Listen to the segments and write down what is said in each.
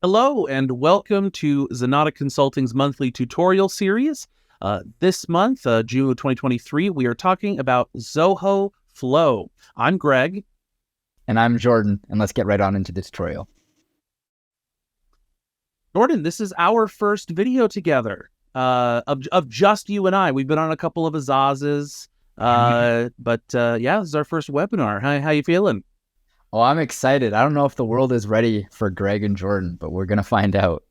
Hello and welcome to Zenatta Consulting's monthly tutorial series. This month, June of 2023, we are talking about Zoho Flow. I'm Greg. And I'm Jordan, and let's get right on into the tutorial. Jordan, this is our first video together of just you and I. We've been on a couple of Azazes, but this is our first webinar. How you feeling? Oh, I'm excited. I don't know if the world is ready for Greg and Jordan, but we're going to find out.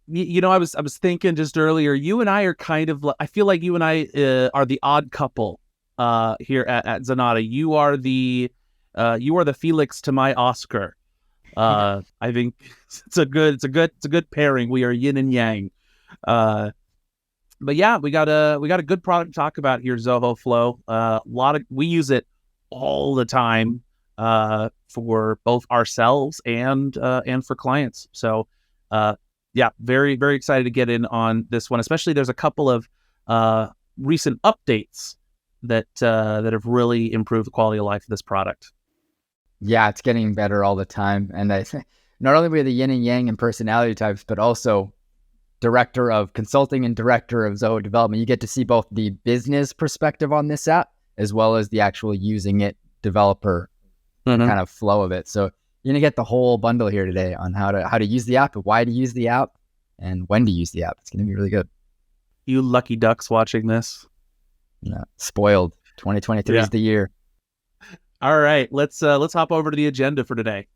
You know, I was thinking just earlier, you and I are kind of, I feel like you and I are the odd couple here at Zenatta. You are the Felix to my Oscar. I think it's a good pairing. We are yin and yang. But yeah, we got a good product to talk about here, Zoho Flow. We use it all the time for both ourselves and for clients. So very, very excited to get in on this one. Especially there's a couple of recent updates that have really improved the quality of life of this product. Yeah, it's getting better all the time. And I think not only we're the yin and yang and personality types, but also director of consulting and director of Zoho development. You get to see both the business perspective on this app as well as the actual using it developer kind of flow of it. So you're gonna get the whole bundle here today on how to use the app, why to use the app, and when to use the app. It's gonna be really good. You lucky ducks watching this. No, spoiled. 2023 is the year. All right, let's hop over to the agenda for today.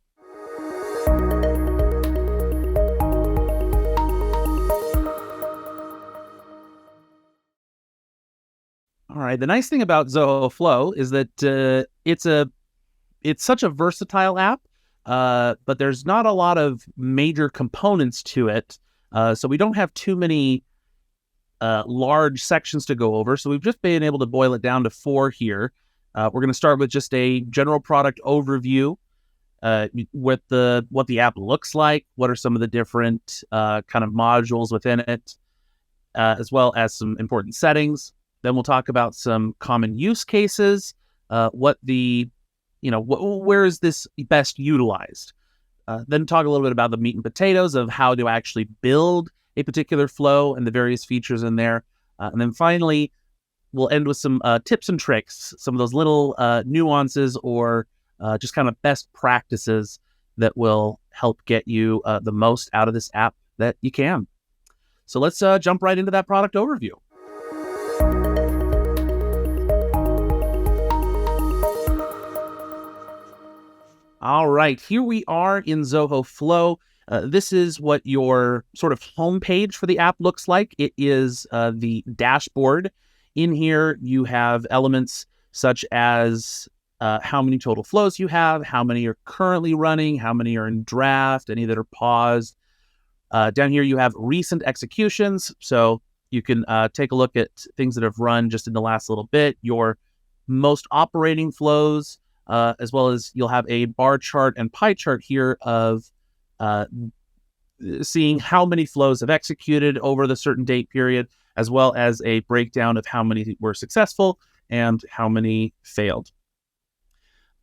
All right, the nice thing about Zoho Flow is that it's such a versatile app, but there's not a lot of major components to it, so we don't have too many large sections to go over. So we've just been able to boil it down to 4 here. We're going to start with just a general product overview, with what the app looks like, what are some of the different kind of modules within it, as well as some important settings. Then we'll talk about some common use cases, where is this best utilized? Then talk a little bit about the meat and potatoes of how to actually build a particular flow and the various features in there. And then finally, we'll end with some tips and tricks, some of those little nuances or just kind of best practices that will help get you the most out of this app that you can. So let's jump right into that product overview. All right, here we are in Zoho Flow. This is what your sort of homepage for the app looks like. It is the dashboard. In here, you have elements such as how many total flows you have, how many are currently running, how many are in draft, any that are paused. Down here, you have recent executions. So you can take a look at things that have run just in the last little bit, your most operating flows, as well as you'll have a bar chart and pie chart here of seeing how many flows have executed over the certain date period, as well as a breakdown of how many were successful and how many failed.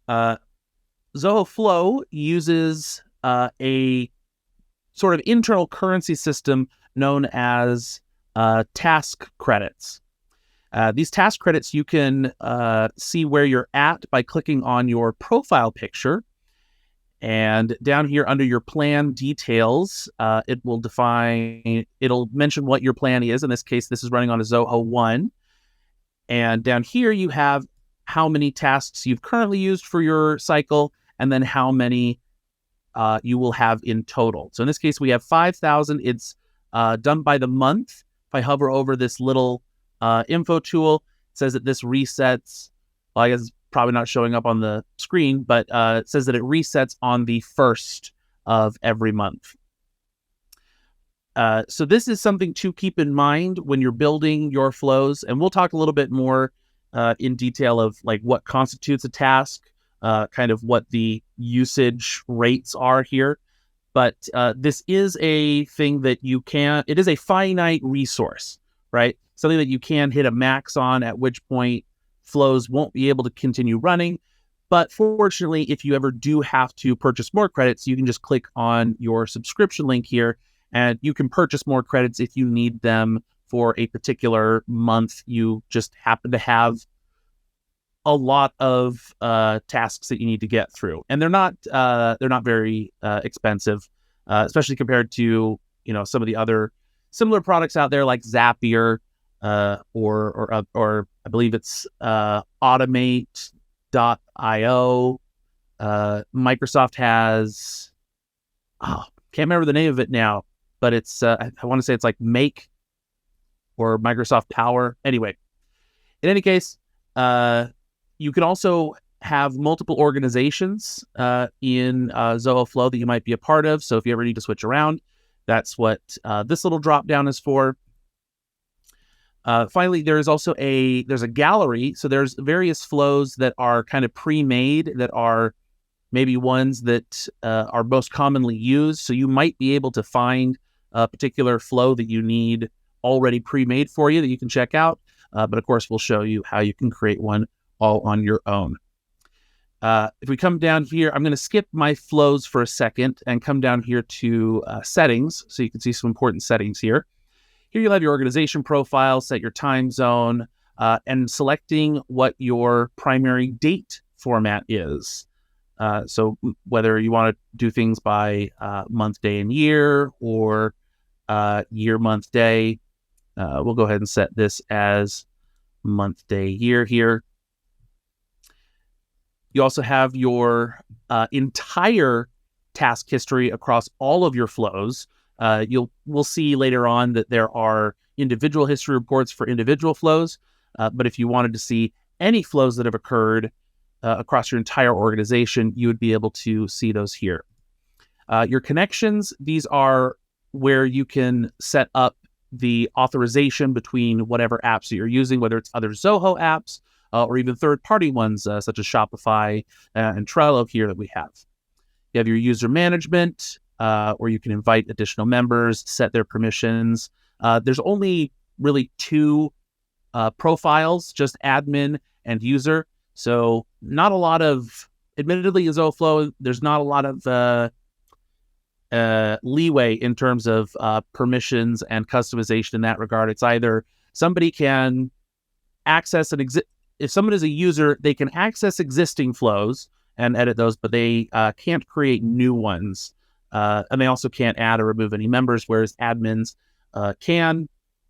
Zoho Flow uses a sort of internal currency system known as task credits. These task credits, you can see where you're at by clicking on your profile picture. And down here under your plan details, it'll mention what your plan is. In this case, this is running on a Zoho 1. And down here, you have how many tasks you've currently used for your cycle, and then how many you will have in total. So in this case, we have 5,000. It's done by the month. If I hover over this little info tool, it says that this resets. Well, I guess it's probably not showing up on the screen, but it says that it resets on the 1st of every month. So this is something to keep in mind when you're building your flows, and we'll talk a little bit more in detail of like what constitutes a task, kind of what the usage rates are here. But this is a thing that it is a finite resource, right? Something that you can hit a max on, at which point flows won't be able to continue running. But fortunately, if you ever do have to purchase more credits, you can just click on your subscription link here, and you can purchase more credits if you need them for a particular month. You just happen to have a lot of tasks that you need to get through, and they're not very expensive, especially compared to some of the other similar products out there like Zapier, or I believe it's Automate.io. Microsoft has, can't remember the name of it now, but it's I want to say it's like Make or Microsoft Power. Anyway, in any case, you can also have multiple organizations in Zoho Flow that you might be a part of. So if you ever need to switch around, that's what this little drop down is for. Finally, there's a gallery. So there's various flows that are kind of pre-made, that are maybe ones that are most commonly used. So you might be able to find a particular flow that you need already pre-made for you that you can check out. But of course, we'll show you how you can create one all on your own. If we come down here, I'm going to skip my flows for a second and come down here to settings, so you can see some important settings here. Here you'll have your organization profile, set your time zone, and selecting what your primary date format is. So whether you want to do things by month, day, and year, or year, month, day, we'll go ahead and set this as month, day, year here. You also have your entire task history across all of your flows. We'll see later on that there are individual history reports for individual flows, but if you wanted to see any flows that have occurred across your entire organization, you would be able to see those here. Your connections, these are where you can set up the authorization between whatever apps that you're using, whether it's other Zoho apps, or even third-party ones such as Shopify and Trello here that we have. You have your user management, where you can invite additional members, set their permissions. There's only really two profiles, just admin and user. So not a lot of, admittedly, in Zoho Flow, there's not a lot of leeway in terms of permissions and customization in that regard. It's either somebody can access if someone is a user, they can access existing flows and edit those, but they can't create new ones. And they also can't add or remove any members, whereas admins can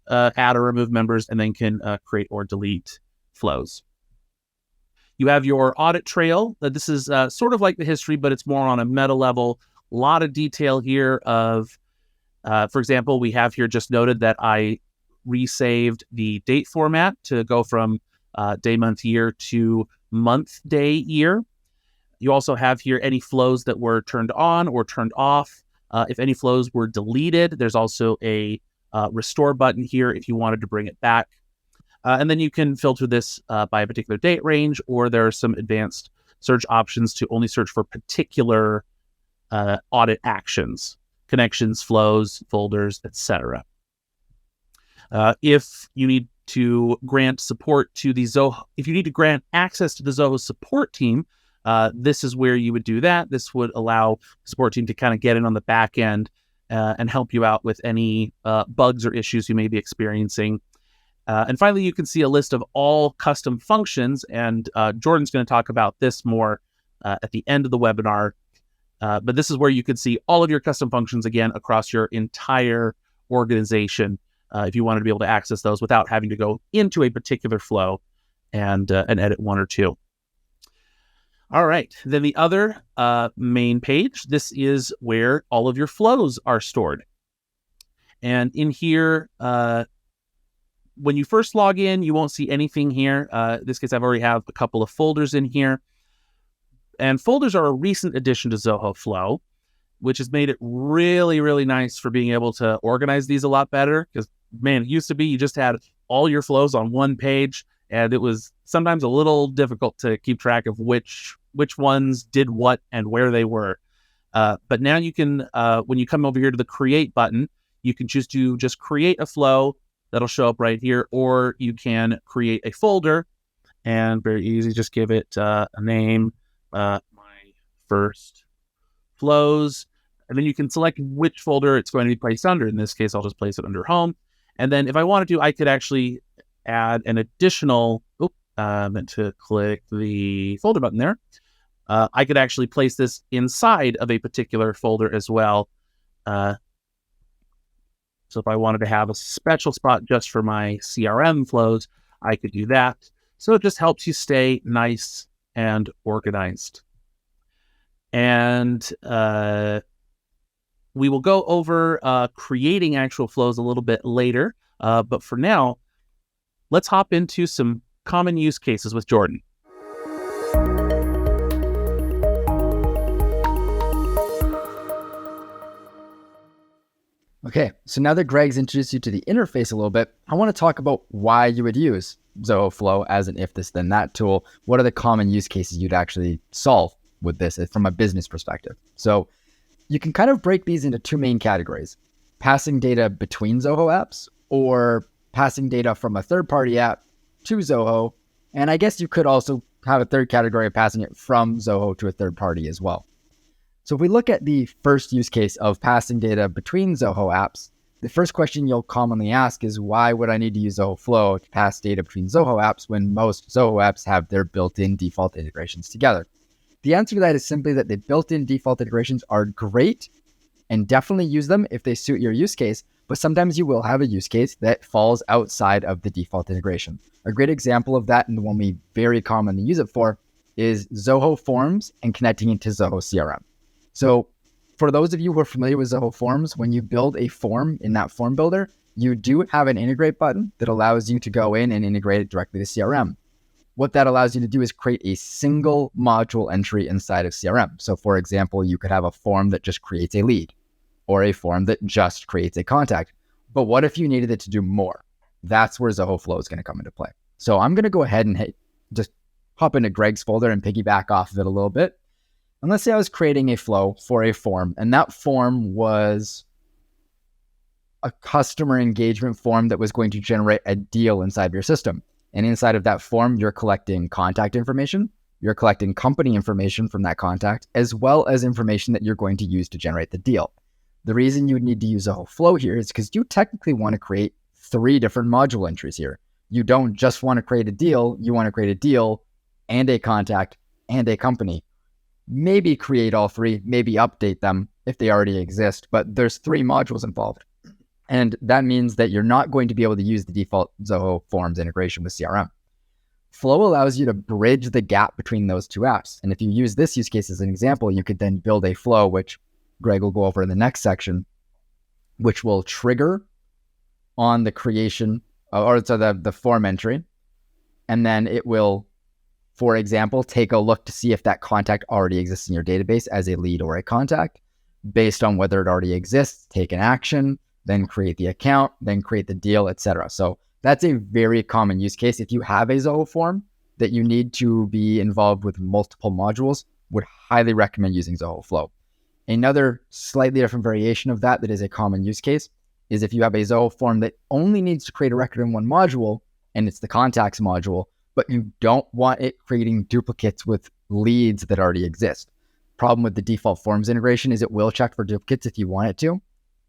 add or remove members and then can create or delete flows. You have your audit trail. This is sort of like the history, but it's more on a meta level. A lot of detail here of, for example, we have here just noted that I resaved the date format to go from day, month, year to month, day, year. You also have here any flows that were turned on or turned off. If any flows were deleted, there's also a restore button here if you wanted to bring it back. And then you can filter this by a particular date range, or there are some advanced search options to only search for particular audit actions, connections, flows, folders, etc. If you need to grant support to the Zoho, if you need to grant access to the Zoho support team, this is where you would do that. This would allow the support team to kind of get in on the back end and help you out with any bugs or issues you may be experiencing. And finally, you can see a list of all custom functions, and Jordan's going to talk about this more at the end of the webinar. But this is where you can see all of your custom functions again across your entire organization, if you wanted to be able to access those without having to go into a particular flow and edit one or two. All right, then the other main page, this is where all of your flows are stored. And in here, when you first log in, you won't see anything here. In this case, I've already have a couple of folders in here. And folders are a recent addition to Zoho Flow, which has made it really, really nice for being able to organize these a lot better. Because, man, it used to be you just had all your flows on one page, and it was sometimes a little difficult to keep track of which ones did what and where they were. But now you can, when you come over here to the Create button, you can choose to just create a flow that'll show up right here, or you can create a folder and very easy, just give it a name. my first flows. And then you can select which folder it's going to be placed under. In this case, I'll just place it under home. And then if I wanted to, I could actually add an additional, meant to click the folder button there. I could actually place this inside of a particular folder as well. So if I wanted to have a special spot just for my CRM flows, I could do that. So it just helps you stay nice and organized. And we will go over creating actual flows a little bit later. But for now, let's hop into some common use cases with Jordan. Okay, so now that Greg's introduced you to the interface a little bit, I want to talk about why you would use Zoho Flow as an if this then that tool. What are the common use cases you'd actually solve with this from a business perspective? So you can kind of break these into two main categories: passing data between Zoho apps or passing data from a third-party app to Zoho. And I guess you could also have a third category of passing it from Zoho to a third party as well. So if we look at the first use case of passing data between Zoho apps, the first question you'll commonly ask is, why would I need to use Zoho Flow to pass data between Zoho apps when most Zoho apps have their built-in default integrations together? The answer to that is simply that the built-in default integrations are great and definitely use them if they suit your use case, but sometimes you will have a use case that falls outside of the default integration. A great example of that, and the one we very commonly use it for, is Zoho Forms and connecting it to Zoho CRM. So for those of you who are familiar with Zoho Forms, when you build a form in that form builder, you do have an integrate button that allows you to go in and integrate it directly to CRM. What that allows you to do is create a single module entry inside of CRM. So for example, you could have a form that just creates a lead or a form that just creates a contact. But what if you needed it to do more? That's where Zoho Flow is going to come into play. So I'm going to go ahead and just hop into Greg's folder and piggyback off of it a little bit. And let's say I was creating a flow for a form, and that form was a customer engagement form that was going to generate a deal inside of your system. And inside of that form, you're collecting contact information, you're collecting company information from that contact, as well as information that you're going to use to generate the deal. The reason you would need to use Zoho Flow here is because you technically want to create 3 different module entries here. You don't just want to create a deal, you want to create a deal and a contact and a company. Maybe create all 3, maybe update them if they already exist, but there's 3 modules involved. And that means that you're not going to be able to use the default Zoho Forms integration with CRM. Flow allows you to bridge the gap between those 2 apps. And if you use this use case as an example, you could then build a flow, which Greg will go over in the next section, which will trigger on the creation, the form entry. And then it will, for example, take a look to see if that contact already exists in your database as a lead or a contact. Based on whether it already exists, take an action, then create the account, then create the deal, etc. So that's a very common use case. If you have a Zoho form that you need to be involved with multiple modules, would highly recommend using Zoho Flow. Another slightly different variation of that is a common use case is if you have a Zoho form that only needs to create a record in one module, and it's the contacts module, but you don't want it creating duplicates with leads that already exist. Problem with the default forms integration is it will check for duplicates if you want it to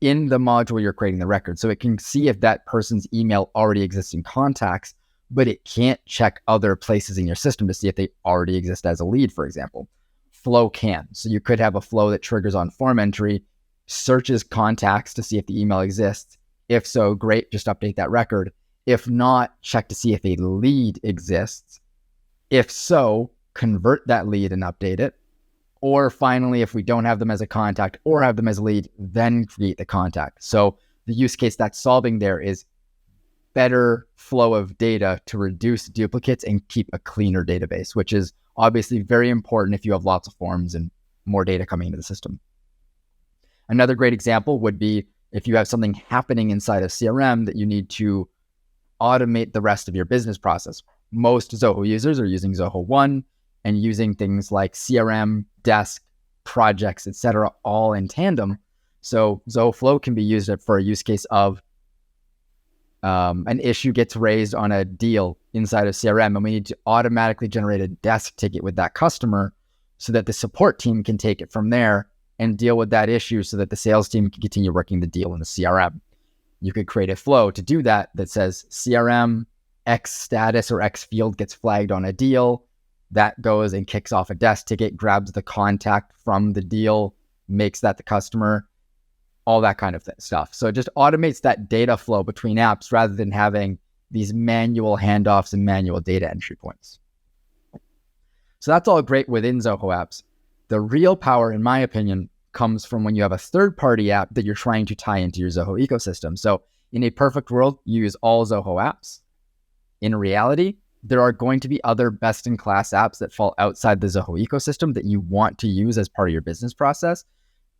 in the module you're creating the record. So it can see if that person's email already exists in contacts, but it can't check other places in your system to see if they already exist as a lead, for example. Flow can. So you could have a flow that triggers on form entry, searches contacts to see if the email exists. If so, great, just update that record. If not, check to see if a lead exists. If so, convert that lead and update it. Or finally, if we don't have them as a contact or have them as a lead, then create the contact. So the use case that's solving there is better flow of data to reduce duplicates and keep a cleaner database, which is obviously very important if you have lots of forms and more data coming into the system. Another great example would be if you have something happening inside of CRM that you need to automate the rest of your business process. Most Zoho users are using Zoho One and using things like CRM, desk, projects, etc., all in tandem. So Zoho Flow can be used for a use case of an issue gets raised on a deal inside of CRM, and we need to automatically generate a desk ticket with that customer so that the support team can take it from there and deal with that issue so that the sales team can continue working the deal in the CRM. You could create a flow to do that says CRM, X status or X field gets flagged on a deal. That goes and kicks off a desk ticket, grabs the contact from the deal, makes that the customer, all that kind of stuff. So it just automates that data flow between apps rather than having these manual handoffs and manual data entry points. So that's all great within Zoho apps. The real power, in my opinion, comes from when you have a third-party app that you're trying to tie into your Zoho ecosystem. So in a perfect world, you use all Zoho apps. In reality, there are going to be other best-in-class apps that fall outside the Zoho ecosystem that you want to use as part of your business process,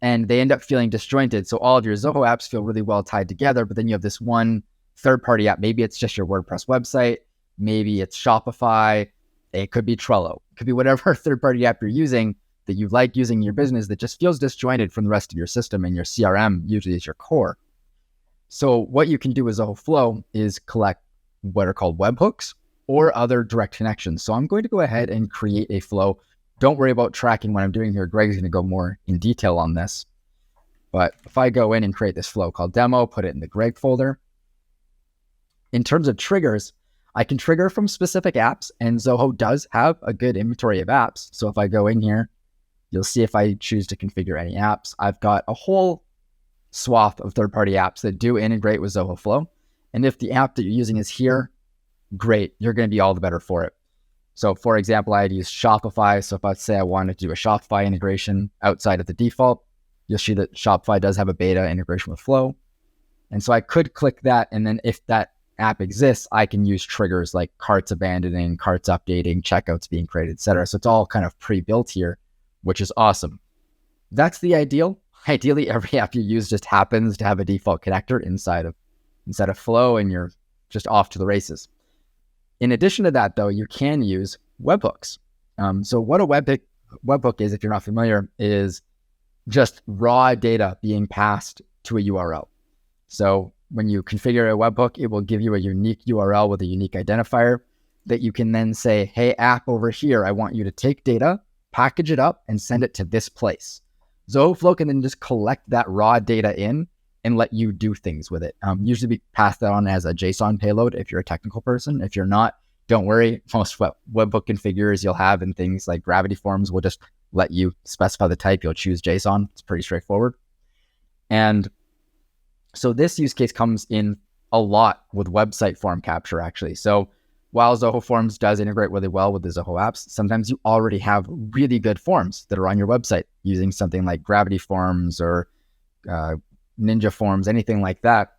and they end up feeling disjointed. So all of your Zoho apps feel really well tied together, but then you have this one third-party app. Maybe it's just your WordPress website. Maybe it's Shopify. It could be Trello. It could be whatever third-party app you're using that you like using in your business that just feels disjointed from the rest of your system, and your CRM usually is your core. So what you can do with Zoho Flow is collect what are called webhooks or other direct connections. So I'm going to go ahead and create a flow. Don't worry about tracking what I'm doing here. Greg's going to go more in detail on this. But if I go in and create this flow called demo, put it in the Greg folder. In terms of triggers, I can trigger from specific apps, and Zoho does have a good inventory of apps. So if I go in here, you'll see if I choose to configure any apps, I've got a whole swath of third-party apps that do integrate with Zoho Flow. And if the app that you're using is here, great, you're going to be all the better for it. So for example, I'd use Shopify. So if I say I wanted to do a Shopify integration outside of the default, you'll see that Shopify does have a beta integration with Flow. And so I could click that. And then if that app exists, I can use triggers like carts abandoning, carts updating, checkouts being created, etc. So it's all kind of pre-built here, which is awesome. That's the ideal. Ideally, every app you use just happens to have a default connector inside of Flow, and you're just off to the races. In addition to that, though, you can use webhooks. So what a webhook is, if you're not familiar, is just raw data being passed to a URL. So when you configure a webhook, it will give you a unique URL with a unique identifier that you can then say, hey, app over here, I want you to take data, package it up, and send it to this place. Zoho Flow can then just collect that raw data in and let you do things with it. Usually we pass that on as a JSON payload if you're a technical person. If you're not, don't worry. Most webhook configurers you'll have in things like Gravity Forms will just let you specify the type. You'll choose JSON. It's pretty straightforward. And so this use case comes in a lot with website form capture, actually. So while Zoho Forms does integrate really well with the Zoho apps, sometimes you already have really good forms that are on your website using something like Gravity Forms or Ninja Forms, anything like that.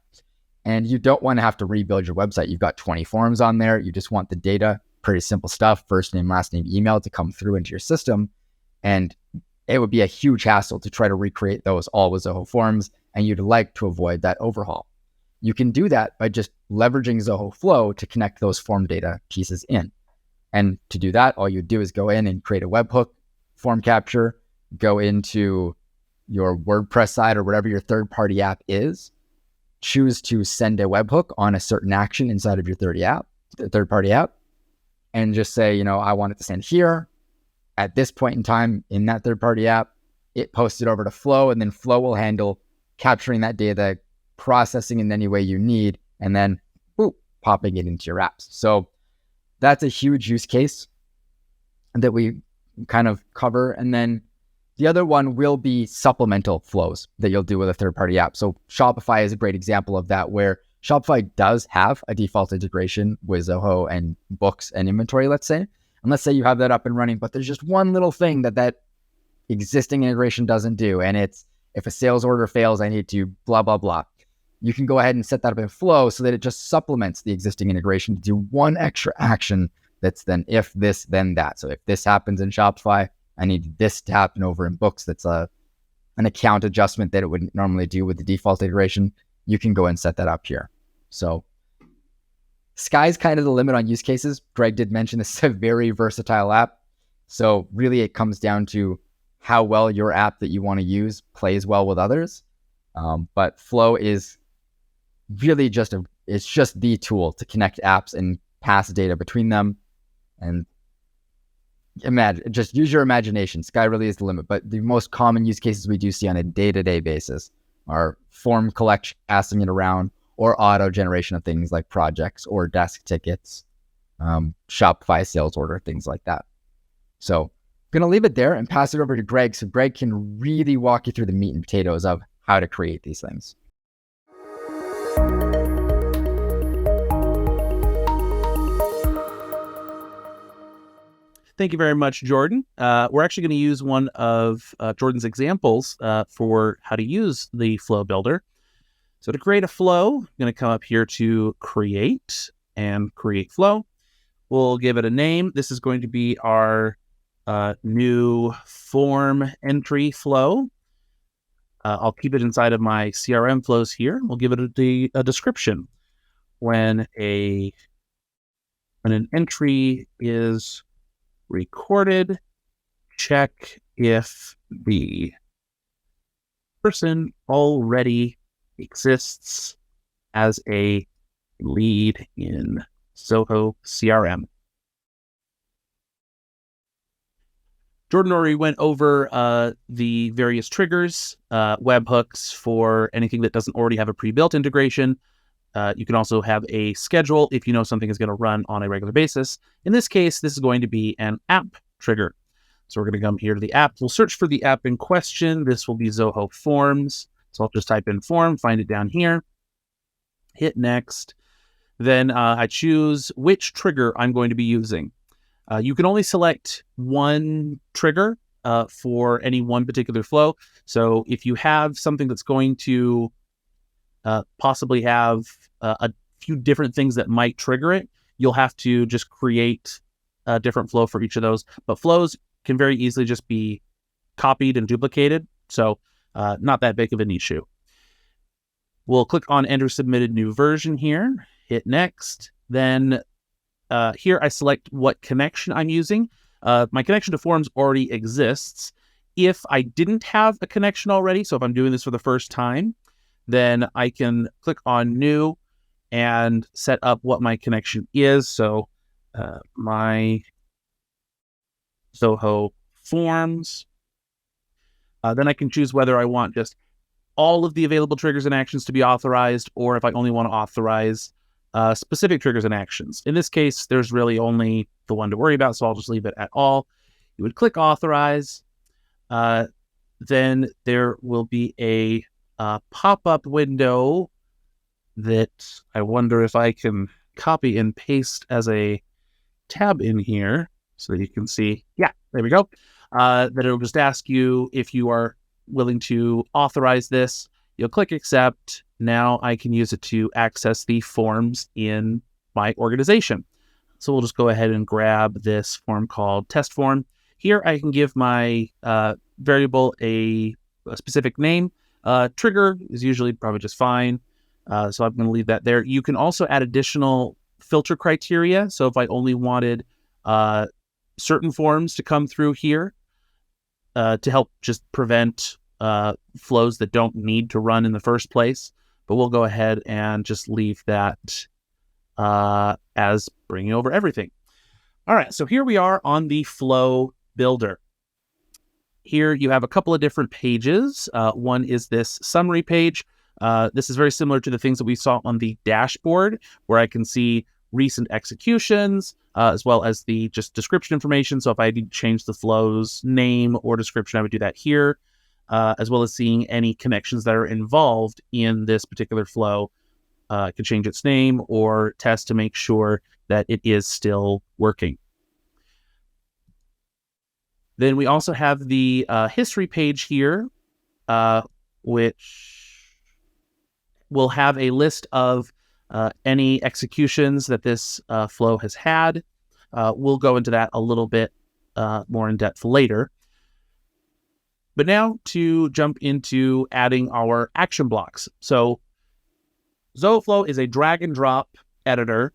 And you don't want to have to rebuild your website. You've got 20 forms on there. You just want the data, pretty simple stuff, first name, last name, email to come through into your system. And it would be a huge hassle to try to recreate those all with Zoho Forms, and you'd like to avoid that overhaul. You can do that by just leveraging Zoho Flow to connect those form data pieces in. And to do that, all you do is go in and create a webhook form capture, go into your WordPress site or whatever your third-party app is, choose to send a webhook on a certain action inside of your third-party app, and just say, I want it to send here at this point in time in that third-party app. It posts it over to Flow, and then Flow will handle capturing that data, processing in any way you need, and then boop, popping it into your apps. So that's a huge use case that we kind of cover. And then the other one will be supplemental flows that you'll do with a third-party app. So Shopify is a great example of that, where Shopify does have a default integration with Zoho and books and inventory, let's say. And let's say you have that up and running, but there's just one little thing that existing integration doesn't do. And it's, if a sales order fails, I need to blah, blah, blah. You can go ahead and set that up in Flow so that it just supplements the existing integration to do one extra action that's then if this, then that. So if this happens in Shopify, I need this to happen over in books. That's an account adjustment that it would normally do with the default integration. You can go and set that up here. So sky's kind of the limit on use cases. Greg did mention this is a very versatile app. So really it comes down to how well your app that you want to use plays well with others. But Flow is really it's just the tool to connect apps and pass data between them. And Imagine, just use your imagination. Sky really is the limit. But the most common use cases we do see on a day-to-day basis are form collection, passing it around, or auto generation of things like projects or desk tickets, Shopify sales order, things like that. So I'm going to leave it there and pass it over to Greg so Greg can really walk you through the meat and potatoes of how to create these things. Thank you very much, Jordan. We're actually going to use one of Jordan's examples for how to use the flow builder. So to create a flow, I'm going to come up here to create and create flow. We'll give it a name. This is going to be our new form entry flow. I'll keep it inside of my CRM flows here. We'll give it a description. When an entry is recorded, check if the person already exists as a lead in Zoho CRM. Jordan already went over the various triggers, webhooks for anything that doesn't already have a pre-built integration. You can also have a schedule if you know something is going to run on a regular basis. In this case, this is going to be an app trigger. So we're going to come here to the app. We'll search for the app in question. This will be Zoho Forms. So I'll just type in form, find it down here, hit next. Then I choose which trigger I'm going to be using. You can only select one trigger for any one particular flow. So if you have something that's going to possibly have a few different things that might trigger it, you'll have to just create a different flow for each of those. But flows can very easily just be copied and duplicated. So not that big of an issue. We'll click on enter submitted new version here, hit next. Then here I select what connection I'm using. My connection to forms already exists. If I didn't have a connection already, so if I'm doing this for the first time, then I can click on new and set up what my connection is. So my Zoho Forms. Then I can choose whether I want just all of the available triggers and actions to be authorized, or if I only want to authorize specific triggers and actions. In this case, there's really only the one to worry about, so I'll just leave it at all. You would click authorize. Then there will be a pop-up window that I wonder if I can copy and paste as a tab in here so that you can see. Yeah, there we go. That it'll just ask you if you are willing to authorize this. You'll click accept. Now I can use it to access the forms in my organization. So we'll just go ahead and grab this form called test form. Here I can give my variable a specific name. Trigger is usually probably just fine. So I'm going to leave that there. You can also add additional filter criteria. So if I only wanted certain forms to come through here to help just prevent flows that don't need to run in the first place. But we'll go ahead and just leave that as bringing over everything. All right, so here we are on the flow builder. Here you have a couple of different pages. One is this summary page. This is very similar to the things that we saw on the dashboard, where I can see recent executions, as well as the just description information. So if I need to change the flow's name or description, I would do that here, as well as seeing any connections that are involved in this particular flow. I can change its name or test to make sure that it is still working. Then we also have the history page here, which will have a list of any executions that this flow has had. We'll go into that a little bit more in depth later. But now to jump into adding our action blocks. So Zoho Flow is a drag and drop editor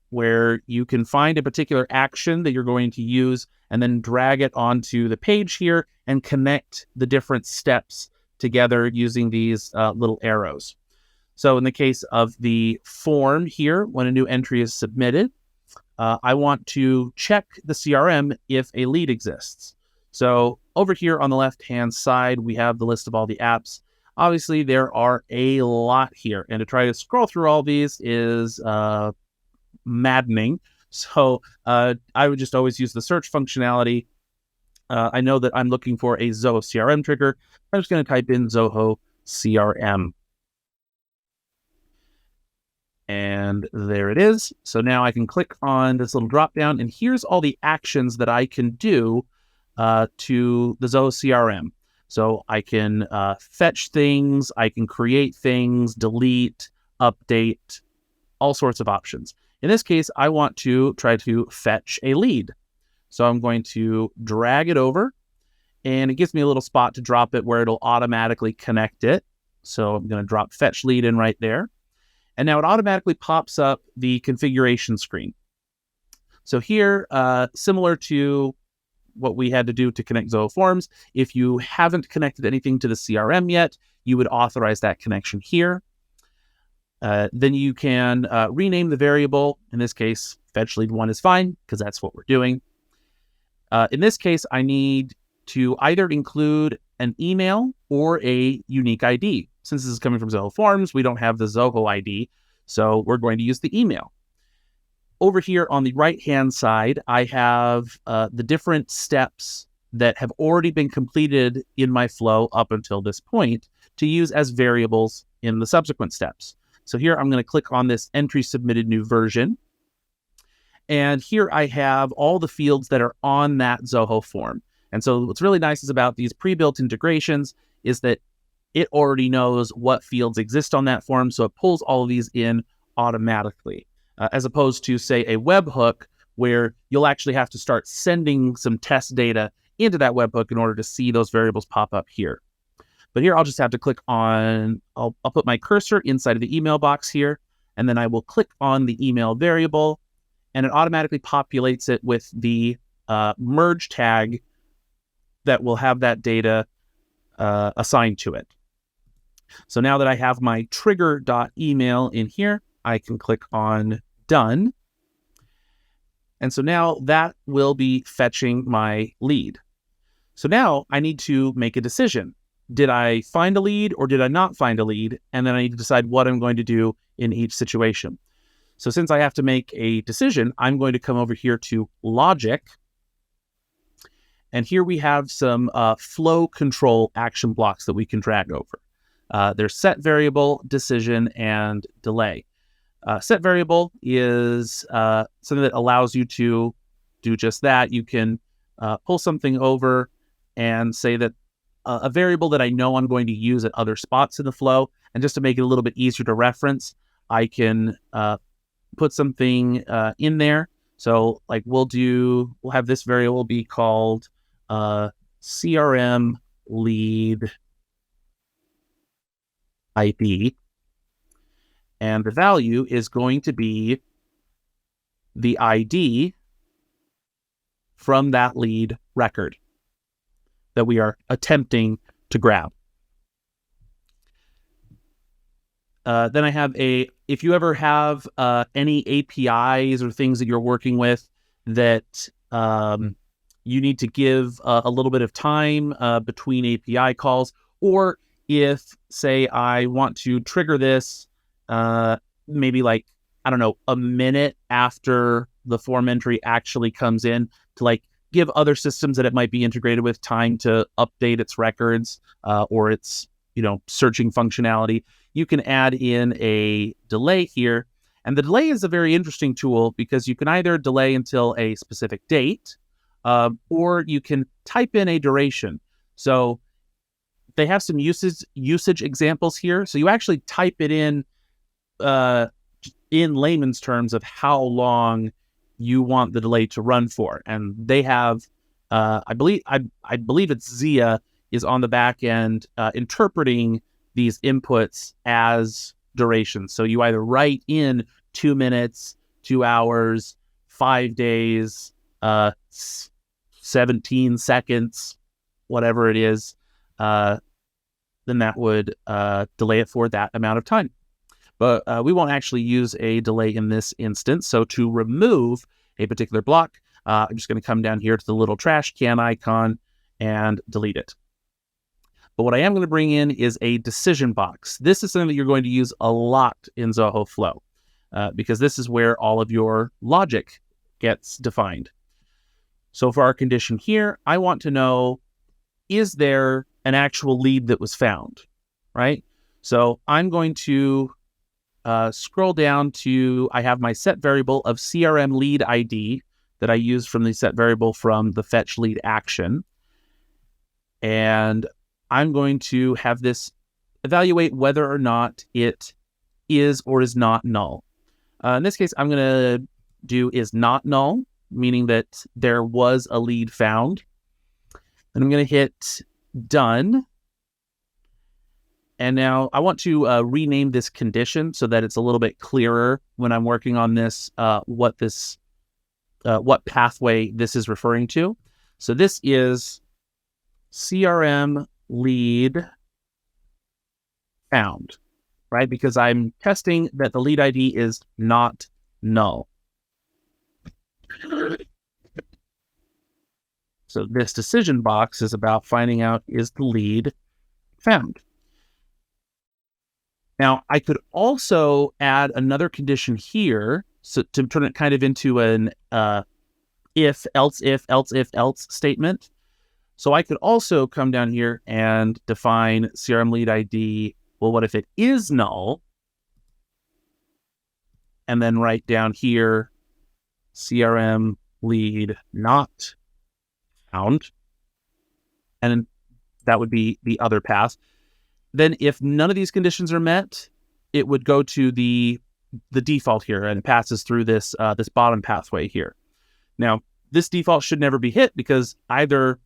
where you can find a particular action that you're going to use and then drag it onto the page here and connect the different steps together using these little arrows. So in the case of the form here, when a new entry is submitted, I want to check the CRM if a lead exists. So over here on the left-hand side, we have the list of all the apps. Obviously, there are a lot here, and to try to scroll through all these is maddening. So I would just always use the search functionality. I know that I'm looking for a Zoho CRM trigger. I'm just going to type in Zoho CRM. And there it is. So now I can click on this little drop down, and here's all the actions that I can do to the Zoho CRM. So I can fetch things, I can create things, delete, update, all sorts of options. In this case, I want to try to fetch a lead. So I'm going to drag it over, and it gives me a little spot to drop it where it'll automatically connect it. So I'm going to drop fetch lead in right there. And now it automatically pops up the configuration screen. So here, similar to what we had to do to connect Zoho Forms, if you haven't connected anything to the CRM yet, you would authorize that connection here. Then you can rename the variable. In this case, fetch lead 1 is fine because that's what we're doing. In this case, I need to either include an email or a unique ID. Since this is coming from Zoho Forms, we don't have the Zoho ID, so we're going to use the email. Over here on the right-hand side, I have the different steps that have already been completed in my flow up until this point to use as variables in the subsequent steps. So here I'm going to click on this entry submitted new version. And here I have all the fields that are on that Zoho form. And so what's really nice is about these pre-built integrations is that it already knows what fields exist on that form, so it pulls all of these in automatically, as opposed to, say, a webhook where you'll actually have to start sending some test data into that webhook in order to see those variables pop up here. But here I'll just have to click on, I'll put my cursor inside of the email box here, and then I will click on the email variable, and it automatically populates it with the merge tag that will have that data assigned to it. So now that I have my trigger.email in here, I can click on done. And so now that will be fetching my lead. So now I need to make a decision. Did I find a lead or did I not find a lead? And then I need to decide what I'm going to do in each situation. So since I have to make a decision, I'm going to come over here to logic. And here we have some flow control action blocks that we can drag over. There's set variable, decision, and delay. Set variable is something that allows you to do just that. You can pull something over and say that a variable that I know I'm going to use at other spots in the flow, and just to make it a little bit easier to reference, I can put something in there. So like we'll have this variable be called CRM lead ID, and the value is going to be the ID from that lead record that we are attempting to grab. Then I have if you ever have any APIs or things that you're working with that you need to give a little bit of time between API calls, or if, say, I want to trigger this maybe like, I don't know, a minute after the form entry actually comes in to like give other systems that it might be integrated with time to update its records or its, searching functionality, you can add in a delay here. And the delay is a very interesting tool because you can either delay until a specific date or you can type in a duration. So they have some usage examples here. So you actually type it in layman's terms of how long you want the delay to run for. And they have, I believe it's Zia is on the back end interpreting these inputs as durations. So you either write in 2 minutes, 2 hours, 5 days, 17 seconds, whatever it is, then that would delay it for that amount of time. But we won't actually use a delay in this instance. So to remove a particular block, I'm just going to come down here to the little trash can icon and delete it. But what I am going to bring in is a decision box. This is something that you're going to use a lot in Zoho Flow because this is where all of your logic gets defined. So for our condition here, I want to know, is there an actual lead that was found, right? So I'm going to scroll down to, I have my set variable of CRM lead ID that I use from the set variable from the fetch lead action. And I'm going to have this evaluate whether or not it is or is not null. In this case, I'm going to do is not null, meaning that there was a lead found. And I'm going to hit done. And now I want to rename this condition so that it's a little bit clearer when I'm working on this, what pathway this is referring to. So this is CRM lead found, right? Because I'm testing that the lead ID is not null. So this decision box is about finding out, is the lead found? Now, I could also add another condition here so to turn it kind of into an if, else statement. So I could also come down here and define CRM lead ID. Well, what if it is null? And then write down here, CRM lead not found. And that would be the other path. Then if none of these conditions are met, it would go to the default here and passes through this this bottom pathway here. Now, this default should never be hit because either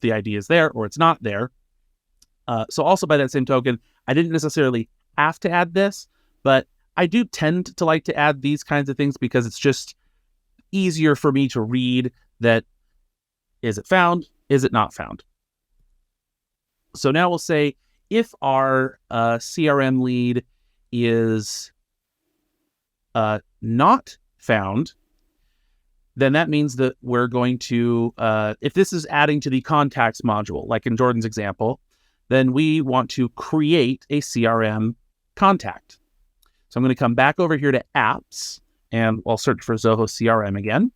the ID is there or it's not there. So also by that same token, I didn't necessarily have to add this, but I do tend to like to add these kinds of things because it's just easier for me to read that, is it found? Is it not found? So now we'll say if our CRM lead is not found, then that means that we're going to, if this is adding to the contacts module, like in Jordan's example, then we want to create a CRM contact. So I'm going to come back over here to apps and I'll search for Zoho CRM again.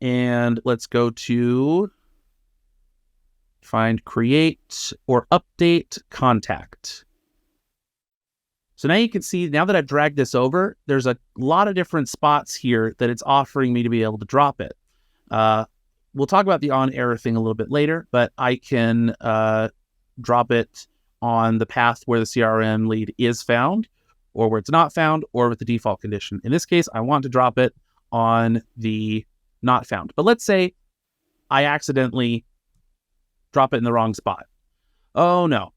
And let's go to find create or update contact. So now you can see, now that I've dragged this over, there's a lot of different spots here that it's offering me to be able to drop it. We'll talk about the on error thing a little bit later, but I can drop it on the path where the CRM lead is found, or where it's not found, or with the default condition. In this case, I want to drop it on the not found. But let's say I accidentally drop it in the wrong spot. Oh no.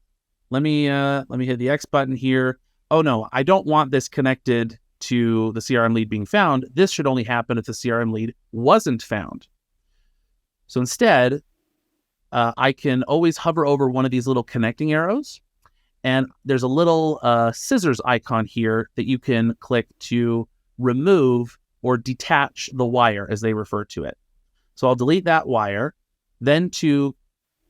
Let me hit the X button here. Oh no, I don't want this connected to the CRM lead being found. This should only happen if the CRM lead wasn't found. So instead, I can always hover over one of these little connecting arrows, and there's a little scissors icon here that you can click to remove or detach the wire, as they refer to it. So I'll delete that wire. Then to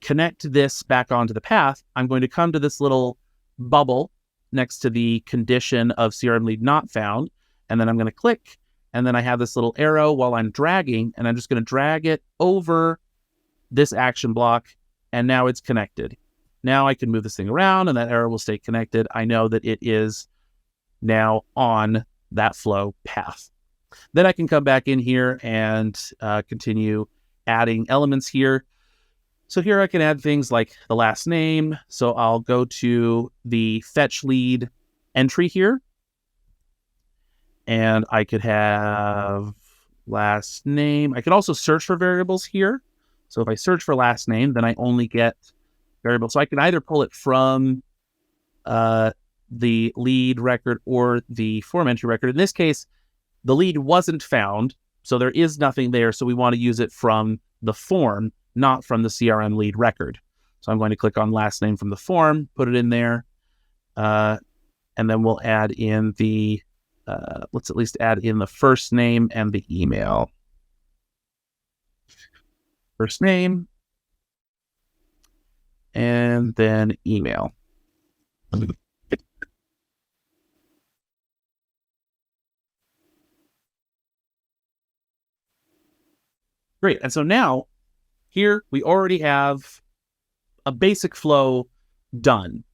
connect this back onto the path, I'm going to come to this little bubble next to the condition of CRM lead not found, and then I'm going to click, and then I have this little arrow while I'm dragging, and I'm just going to drag it over this action block, and now it's connected. Now I can move this thing around, and that arrow will stay connected. I know that it is now on that flow path. Then I can come back in here and continue adding elements here. So here I can add things like the last name. So I'll go to the fetch lead entry here, and I could have last name. I could also search for variables here. So if I search for last name, then I only get variables. So I can either pull it from the lead record or the form entry record. In this case, the lead wasn't found, so there is nothing there. So we want to use it from the form, not from the CRM lead record. So I'm going to click on last name from the form, put it in there, and then we'll add in the let's at least add in the first name and the email. First name, and then email. Great. And so now here we already have a basic flow done,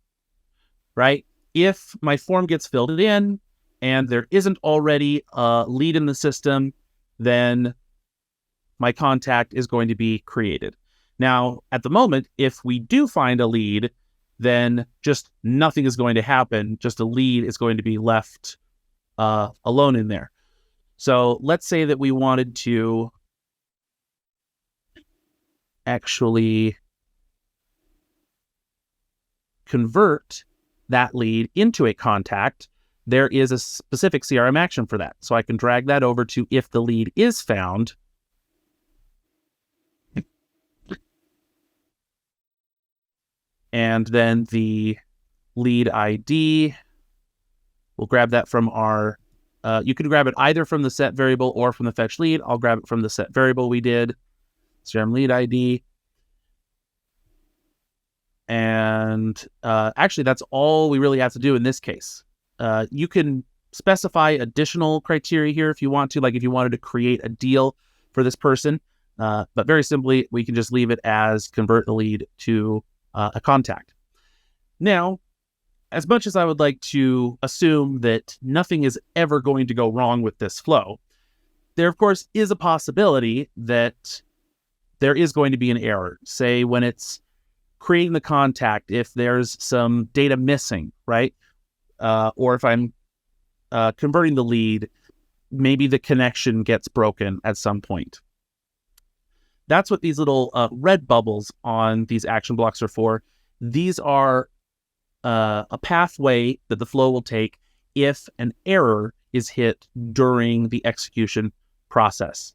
right? If my form gets filled in and there isn't already a lead in the system, then my contact is going to be created. Now, at the moment, if we do find a lead, then just nothing is going to happen. Just a lead is going to be left alone in there. So let's say that we wanted to actually convert that lead into a contact. There is a specific CRM action for that. So I can drag that over to if the lead is found. And then the lead ID, we'll grab that from our, you can grab it either from the set variable or from the fetch lead. I'll grab it from the set variable we did, CRM lead ID. And actually, that's all we really have to do in this case. You can specify additional criteria here if you want to, like if you wanted to create a deal for this person. But very simply, we can just leave it as convert the lead to a contact. Now, as much as I would like to assume that nothing is ever going to go wrong with this flow, there, of course, is a possibility that there is going to be an error. Say when it's creating the contact, if there's some data missing, right? Or if I'm converting the lead, maybe the connection gets broken at some point. That's what these little red bubbles on these action blocks are for. These are a pathway that the flow will take if an error is hit during the execution process.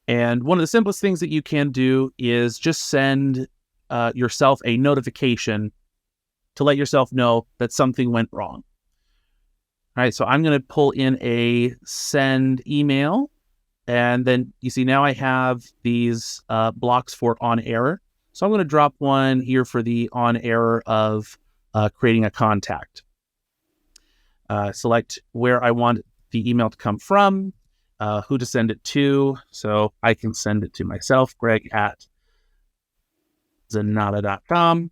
And one of the simplest things that you can do is just send yourself a notification to let yourself know that something went wrong. All right, so I'm going to pull in a send email. And then you see now I have these blocks for on error. So I'm going to drop one here for the on error of creating a contact. Select where I want the email to come from, who to send it to. So I can send it to myself, Greg at Zenatta.com.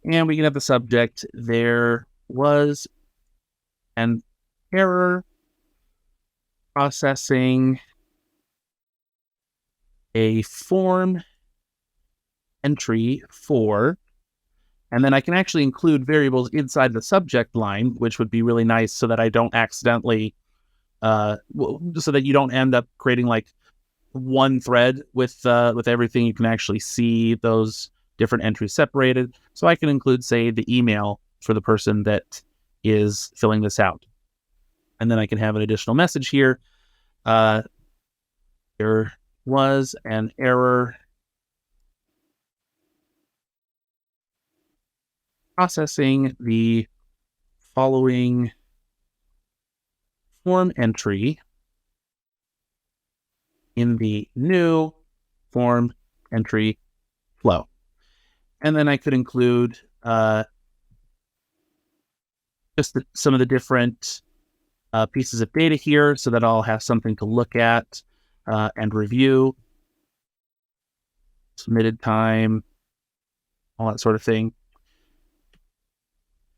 And we can have the subject, there was an error processing a form entry for, and then I can actually include variables inside the subject line, which would be really nice so that I don't accidentally, so that you don't end up creating like one thread with everything. You can actually see those different entries separated. So I can include, say, the email for the person that is filling this out. And then I can have an additional message here. There was an error processing the following form entry in the new form entry flow. And then I could include just some of the different pieces of data here so that I'll have something to look at and review. Submitted time, all that sort of thing.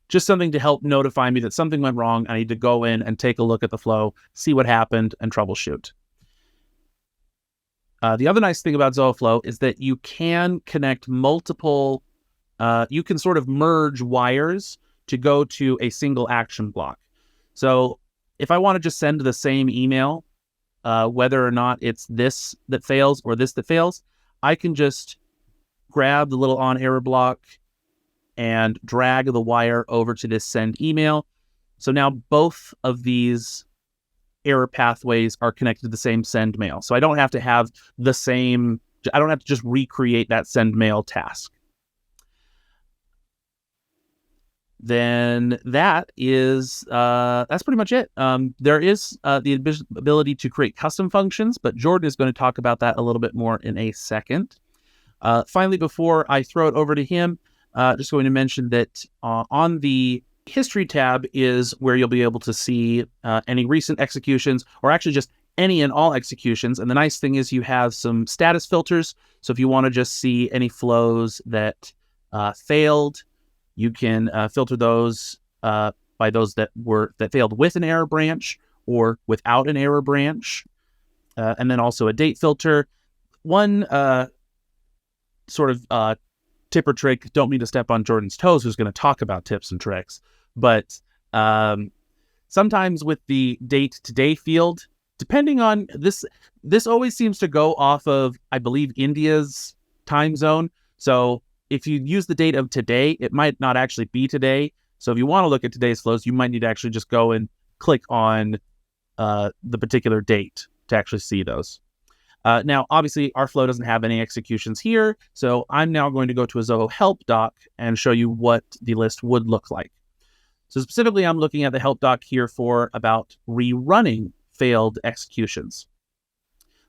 Just something to help notify me that something went wrong. I need to go in and take a look at the flow, see what happened, and troubleshoot. The other nice thing about Zoho Flow is that you can connect multiple, you can sort of merge wires to go to a single action block. So if I want to just send the same email, whether or not it's this that fails or this that fails, I can just grab the little on error block and drag the wire over to this send email. So now both of these error pathways are connected to the same send mail. So I don't have to have the same, I don't have to just recreate that send mail task. then that's pretty much it. There is the ability to create custom functions, but Jordan is going to talk about that a little bit more in a second. Finally, before I throw it over to him, just going to mention that on the history tab is where you'll be able to see any recent executions, or actually just any and all executions. And the nice thing is you have some status filters. So if you want to just see any flows that failed, you can filter those by those that failed with an error branch or without an error branch. And then also a date filter. One sort of tip or trick, don't mean to step on Jordan's toes, who's going to talk about tips and tricks, but sometimes with the date today field, depending on this always seems to go off of, I believe, India's time zone. So if you use the date of today, it might not actually be today. So if you want to look at today's flows, you might need to actually just go and click on the particular date to actually see those. Now, obviously, our flow doesn't have any executions here, so I'm now going to go to a Zoho help doc and show you what the list would look like. So specifically, I'm looking at the help doc here for about rerunning failed executions.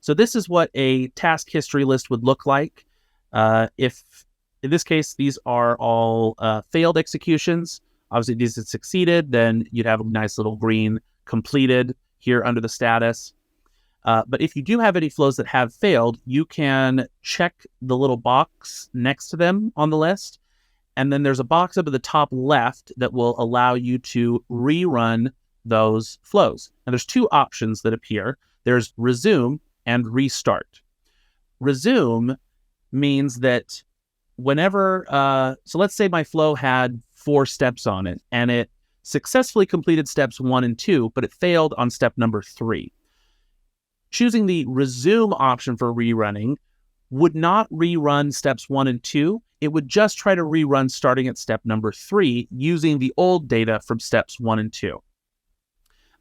So this is what a task history list would look like. If, in this case, these are all failed executions. Obviously, if these had succeeded, then you'd have a nice little green completed here under the status. But if you do have any flows that have failed, you can check the little box next to them on the list. And then there's a box up at the top left that will allow you to rerun those flows. And there's two options that appear. There's resume and restart. Resume means that whenever, so let's say my flow had 4 steps on it and it successfully completed steps 1 and 2, but it failed on step number 3. Choosing the resume option for rerunning would not rerun steps 1 and 2. It would just try to rerun starting at step number 3 using the old data from steps 1 and 2,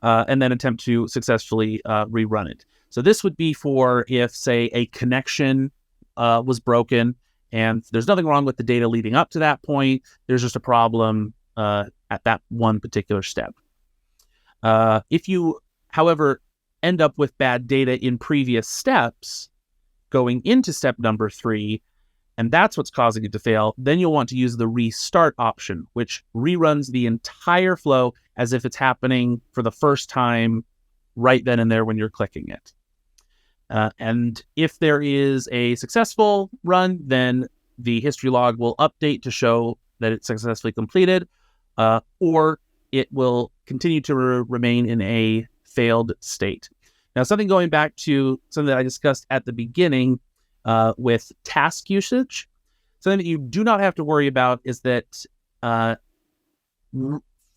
and then attempt to successfully rerun it. So this would be for if, say, a connection was broken and there's nothing wrong with the data leading up to that point. There's just a problem at that one particular step. If you, however, end up with bad data in previous steps going into step number 3, and that's what's causing it to fail, then you'll want to use the restart option, which reruns the entire flow as if it's happening for the first time right then and there when you're clicking it. And if there is a successful run, then the history log will update to show that it's successfully completed, or it will continue to remain in a failed state. Now, something going back to something that I discussed at the beginning with task usage, something that you do not have to worry about is that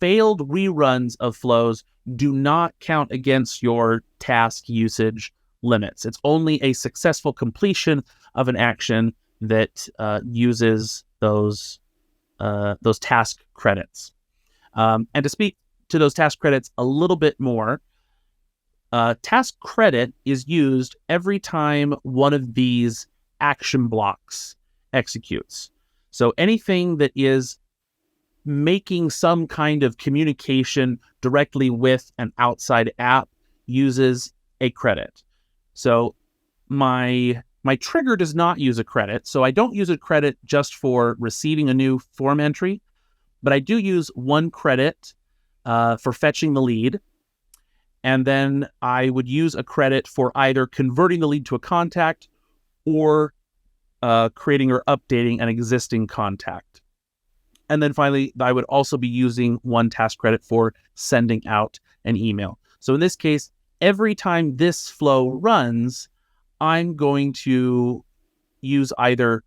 failed reruns of flows do not count against your task usage limits. It's only a successful completion of an action that uses those task credits. And to speak to those task credits a little bit more, task credit is used every time one of these action blocks executes. So anything that is making some kind of communication directly with an outside app uses a credit. So my trigger does not use a credit. So I don't use a credit just for receiving a new form entry, but I do use 1 credit for fetching the lead. And then I would use a credit for either converting the lead to a contact or creating or updating an existing contact. And then finally, I would also be using 1 task credit for sending out an email. So in this case, every time this flow runs, I'm going to use either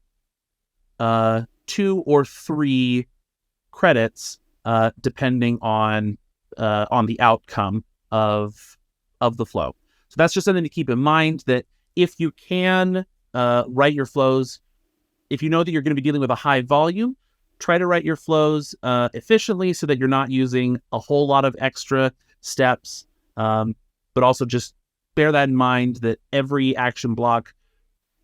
2 or 3 credits, depending on the outcome of the flow. So that's just something to keep in mind, that if you can write your flows, if you know that you're going to be dealing with a high volume, try to write your flows efficiently so that you're not using a whole lot of extra steps, but also just bear that in mind that every action block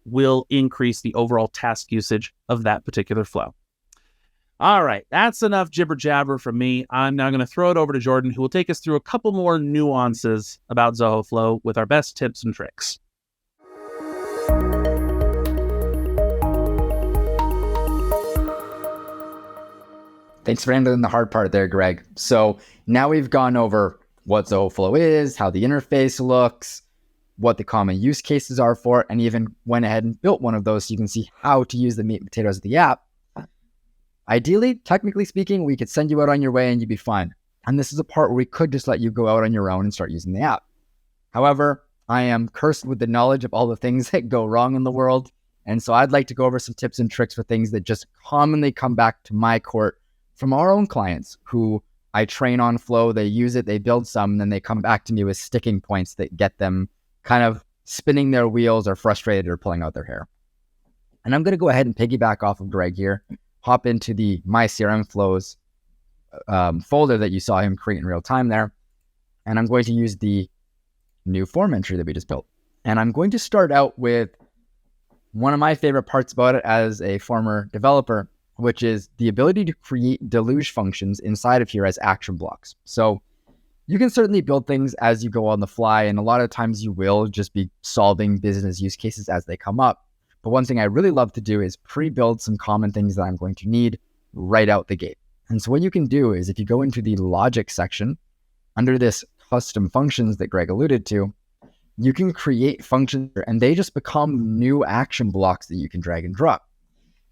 will increase the overall task usage of that particular flow. All right, that's enough jibber jabber from me. I'm now going to throw it over to Jordan, who will take us through a couple more nuances about Zoho Flow with our best tips and tricks. Thanks for handling the hard part there, Greg. So now we've gone over what Zoho Flow is, how the interface looks, what the common use cases are for it, and even went ahead and built one of those so you can see how to use the meat and potatoes of the app. Ideally, technically speaking, we could send you out on your way and you'd be fine. And this is a part where we could just let you go out on your own and start using the app. However, I am cursed with the knowledge of all the things that go wrong in the world. And so I'd like to go over some tips and tricks for things that just commonly come back to my court from our own clients who I train on Flow. They use it, they build some, and then they come back to me with sticking points that get them kind of spinning their wheels or frustrated or pulling out their hair. And I'm going to go ahead and piggyback off of Greg here, hop into the My CRM Flows folder that you saw him create in real time there. And I'm going to use the new form entry that we just built. And I'm going to start out with one of my favorite parts about it as a former developer, which is the ability to create deluge functions inside of here as action blocks. So you can certainly build things as you go on the fly, and a lot of times you will just be solving business use cases as they come up. But one thing I really love to do is pre-build some common things that I'm going to need right out the gate. And so what you can do is if you go into the logic section, under this custom functions that Greg alluded to, you can create functions and they just become new action blocks that you can drag and drop.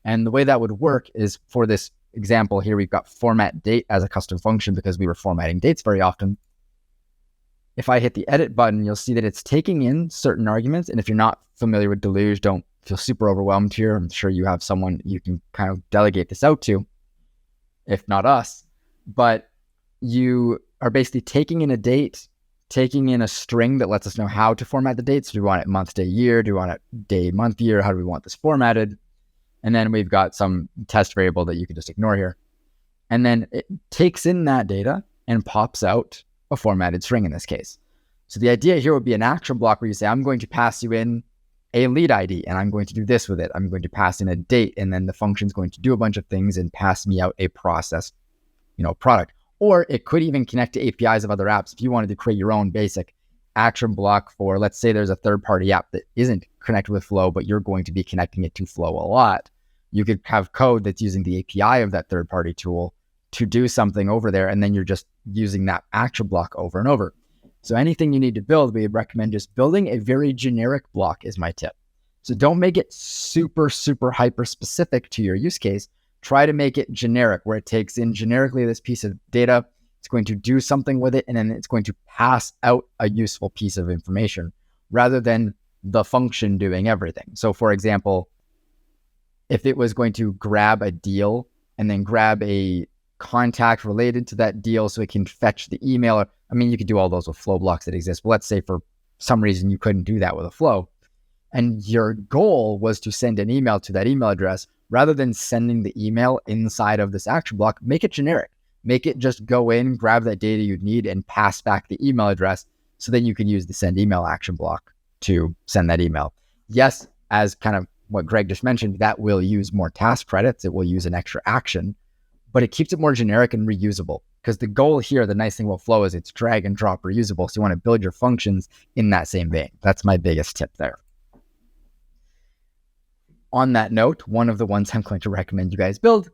And the way that would work is for this example here, we've got format date as a custom function because we were formatting dates very often. If I hit the edit button, you'll see that it's taking in certain arguments. And if you're not familiar with Deluge, don't feel super overwhelmed here. I'm sure you have someone you can kind of delegate this out to, if not us. But you are basically taking in a date, taking in a string that lets us know how to format the dates. Do we want it month, day, year? Do we want it day, month, year? How do we want this formatted? And then we've got some test variable that you can just ignore here. And then it takes in that data and pops out a formatted string in this case. So the idea here would be an action block where you say, I'm going to pass you in a lead ID and I'm going to do this with it. I'm going to pass in a date and then the function's going to do a bunch of things and pass me out a processed, product. Or it could even connect to APIs of other apps. If you wanted to create your own basic action block for, let's say there's a third-party app that isn't connected with Flow, but you're going to be connecting it to Flow a lot. You could have code that's using the API of that third-party tool to do something over there, and then you're just using that action block over and over. So anything you need to build, we recommend just building a very generic block is my tip. So don't make it super, super hyper-specific to your use case. Try to make it generic, where it takes in generically this piece of data, it's going to do something with it, and then it's going to pass out a useful piece of information rather than the function doing everything. So for example, if it was going to grab a deal and then grab a contact related to that deal so it can fetch the email, you could do all those with Flow blocks that exist. But let's say for some reason you couldn't do that with a Flow. And your goal was to send an email to that email address. Rather than sending the email inside of this action block, make it generic. Make it just go in, grab that data you'd need, and pass back the email address so then you can use the send email action block to send that email. Yes, as kind of what Greg just mentioned, that will use more task credits. It will use an extra action, but it keeps it more generic and reusable. Because the goal here, the nice thing about Flow is it's drag and drop reusable. So you want to build your functions in that same vein. That's my biggest tip there. On that note, one of the ones I'm going to recommend you guys build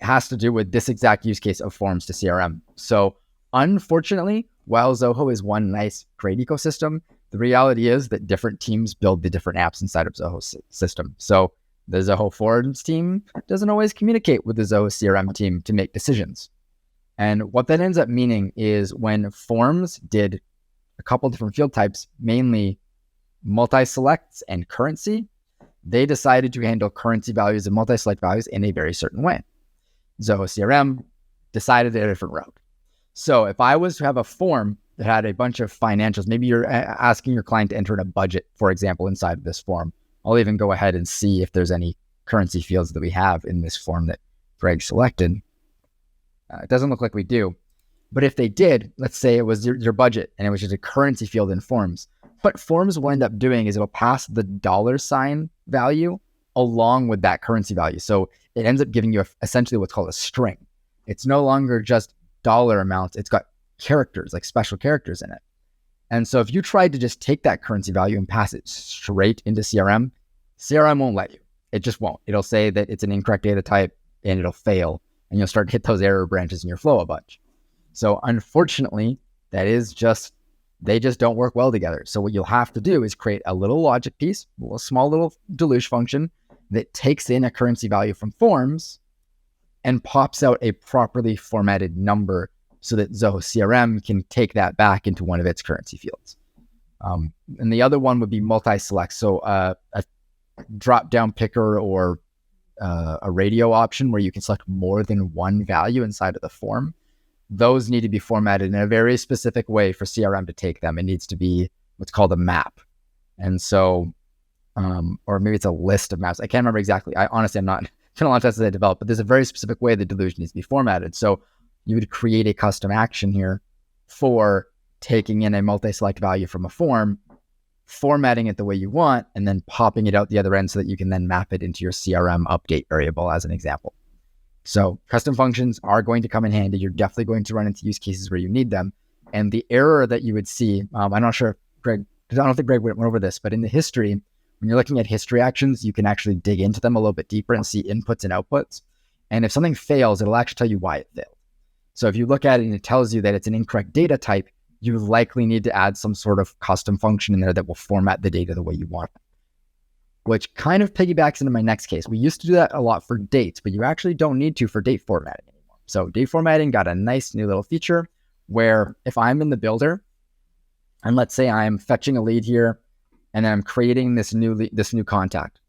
has to do with this exact use case of forms to CRM. So unfortunately, while Zoho is one nice, great ecosystem, the reality is that different teams build the different apps inside of Zoho's system. So the Zoho Forms team doesn't always communicate with the Zoho CRM team to make decisions. And what that ends up meaning is when Forms did a couple different field types, mainly multi-selects and currency, they decided to handle currency values and multi-select values in a very certain way. Zoho CRM decided a different route. So if I was to have a form that had a bunch of financials, maybe you're asking your client to enter in a budget, for example, inside of this form. I'll even go ahead and see if there's any currency fields that we have in this form that Greg selected. It doesn't look like we do. But if they did, let's say it was your budget and it was just a currency field in Forms. What Forms will end up doing is it'll pass the $ value along with that currency value. So it ends up giving you essentially what's called a string. It's no longer just dollar amounts. It's got characters, like special characters in it. And so if you tried to just take that currency value and pass it straight into CRM, CRM won't let you. It just won't. It'll say that it's an incorrect data type and it'll fail. And you'll start to hit those error branches in your flow a bunch. So unfortunately, they just don't work well together. So what you'll have to do is create a little logic piece, a small little deluge function that takes in a currency value from forms and pops out a properly formatted number so that Zoho CRM can take that back into one of its currency fields. And the other one would be multi-select. So a drop-down picker or a radio option where you can select more than one value inside of the form. Those need to be formatted in a very specific way for CRM to take them. It needs to be what's called a map. And so, or maybe it's a list of maps. I can't remember exactly. I'm not, it's been a long time since I developed, but there's a very specific way the deluge needs to be formatted. So you would create a custom action here for taking in a multi-select value from a form, formatting it the way you want, and then popping it out the other end so that you can then map it into your CRM update variable as an example. So custom functions are going to come in handy. You're definitely going to run into use cases where you need them. And the error that you would see, I'm not sure if Greg, because I don't think Greg went over this, but in the history, when you're looking at history actions, you can actually dig into them a little bit deeper and see inputs and outputs. And if something fails, it'll actually tell you why it failed. So if you look at it and it tells you that it's an incorrect data type, you likely need to add some sort of custom function in there that will format the data the way you want it. Which kind of piggybacks into my next case. We used to do that a lot for dates, but you actually don't need to for date formatting anymore. So date formatting got a nice new little feature where if I'm in the builder, and let's say I'm fetching a lead here, and then I'm creating this new contact.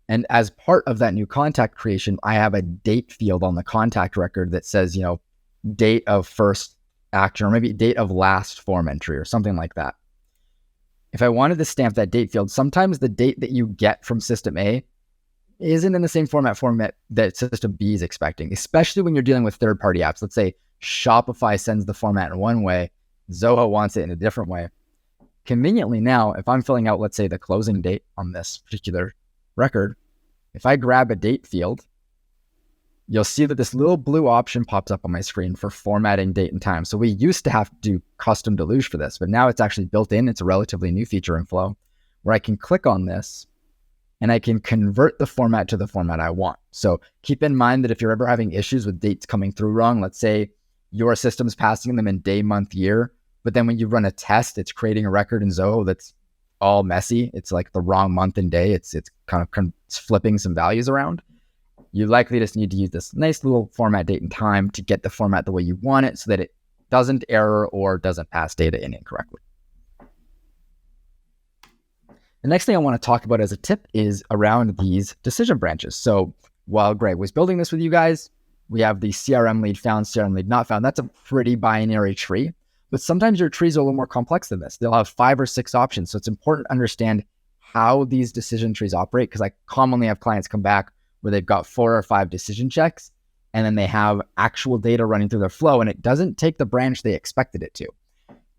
And as part of that new contact creation, I have a date field on the contact record that says, date of first action, or maybe date of last form entry or something like that. If I wanted to stamp that date field, sometimes the date that you get from system A isn't in the same format that system B is expecting, especially when you're dealing with third-party apps. Let's say Shopify sends the format in one way, Zoho wants it in a different way. Conveniently now, if I'm filling out, let's say, the closing date on this particular record, if I grab a date field, you'll see that this little blue option pops up on my screen for formatting date and time. So we used to have to do custom deluge for this, but now it's actually built in. It's a relatively new feature in Flow where I can click on this and I can convert the format to the format I want. So keep in mind that if you're ever having issues with dates coming through wrong, let's say your system's passing them in day, month, year, but then when you run a test, it's creating a record in Zoho that's all messy. It's like the wrong month and day. It's kind of flipping some values around. You likely just need to use this nice little format date and time to get the format the way you want it so that it doesn't error or doesn't pass data in incorrectly. The next thing I want to talk about as a tip is around these decision branches. So while Greg was building this with you guys, we have the CRM lead found, CRM lead not found. That's a pretty binary tree, but sometimes your trees are a little more complex than this. They'll have 5 or 6 options. So it's important to understand how these decision trees operate, because I commonly have clients come back where they've got 4 or 5 decision checks, and then they have actual data running through their flow, and it doesn't take the branch they expected it to.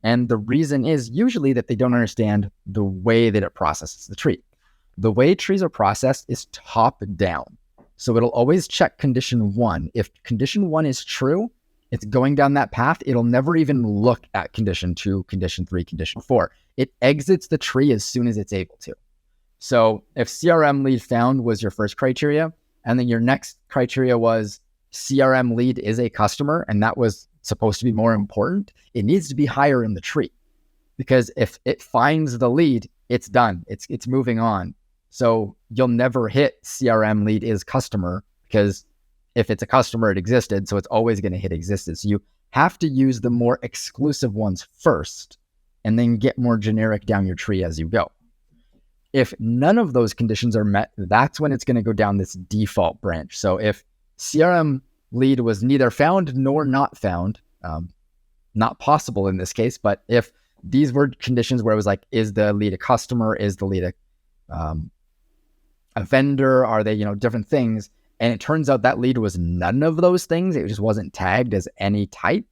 And the reason is usually that they don't understand the way that it processes the tree. The way trees are processed is top down. So it'll always check condition 1. If condition 1 is true, it's going down that path. It'll never even look at condition 2, condition 3, condition 4. It exits the tree as soon as it's able to. So if CRM lead found was your first criteria, and then your next criteria was CRM lead is a customer, and that was supposed to be more important, it needs to be higher in the tree. Because if it finds the lead, it's done. It's moving on. So you'll never hit CRM lead is customer, because if it's a customer, it existed. So it's always going to hit existed. So you have to use the more exclusive ones first, and then get more generic down your tree as you go. If none of those conditions are met, that's when it's going to go down this default branch. So if CRM lead was neither found nor not found, not possible in this case, but if these were conditions where it was like, is the lead a customer? Is the lead a vendor? Are they, different things? And it turns out that lead was none of those things. It just wasn't tagged as any type.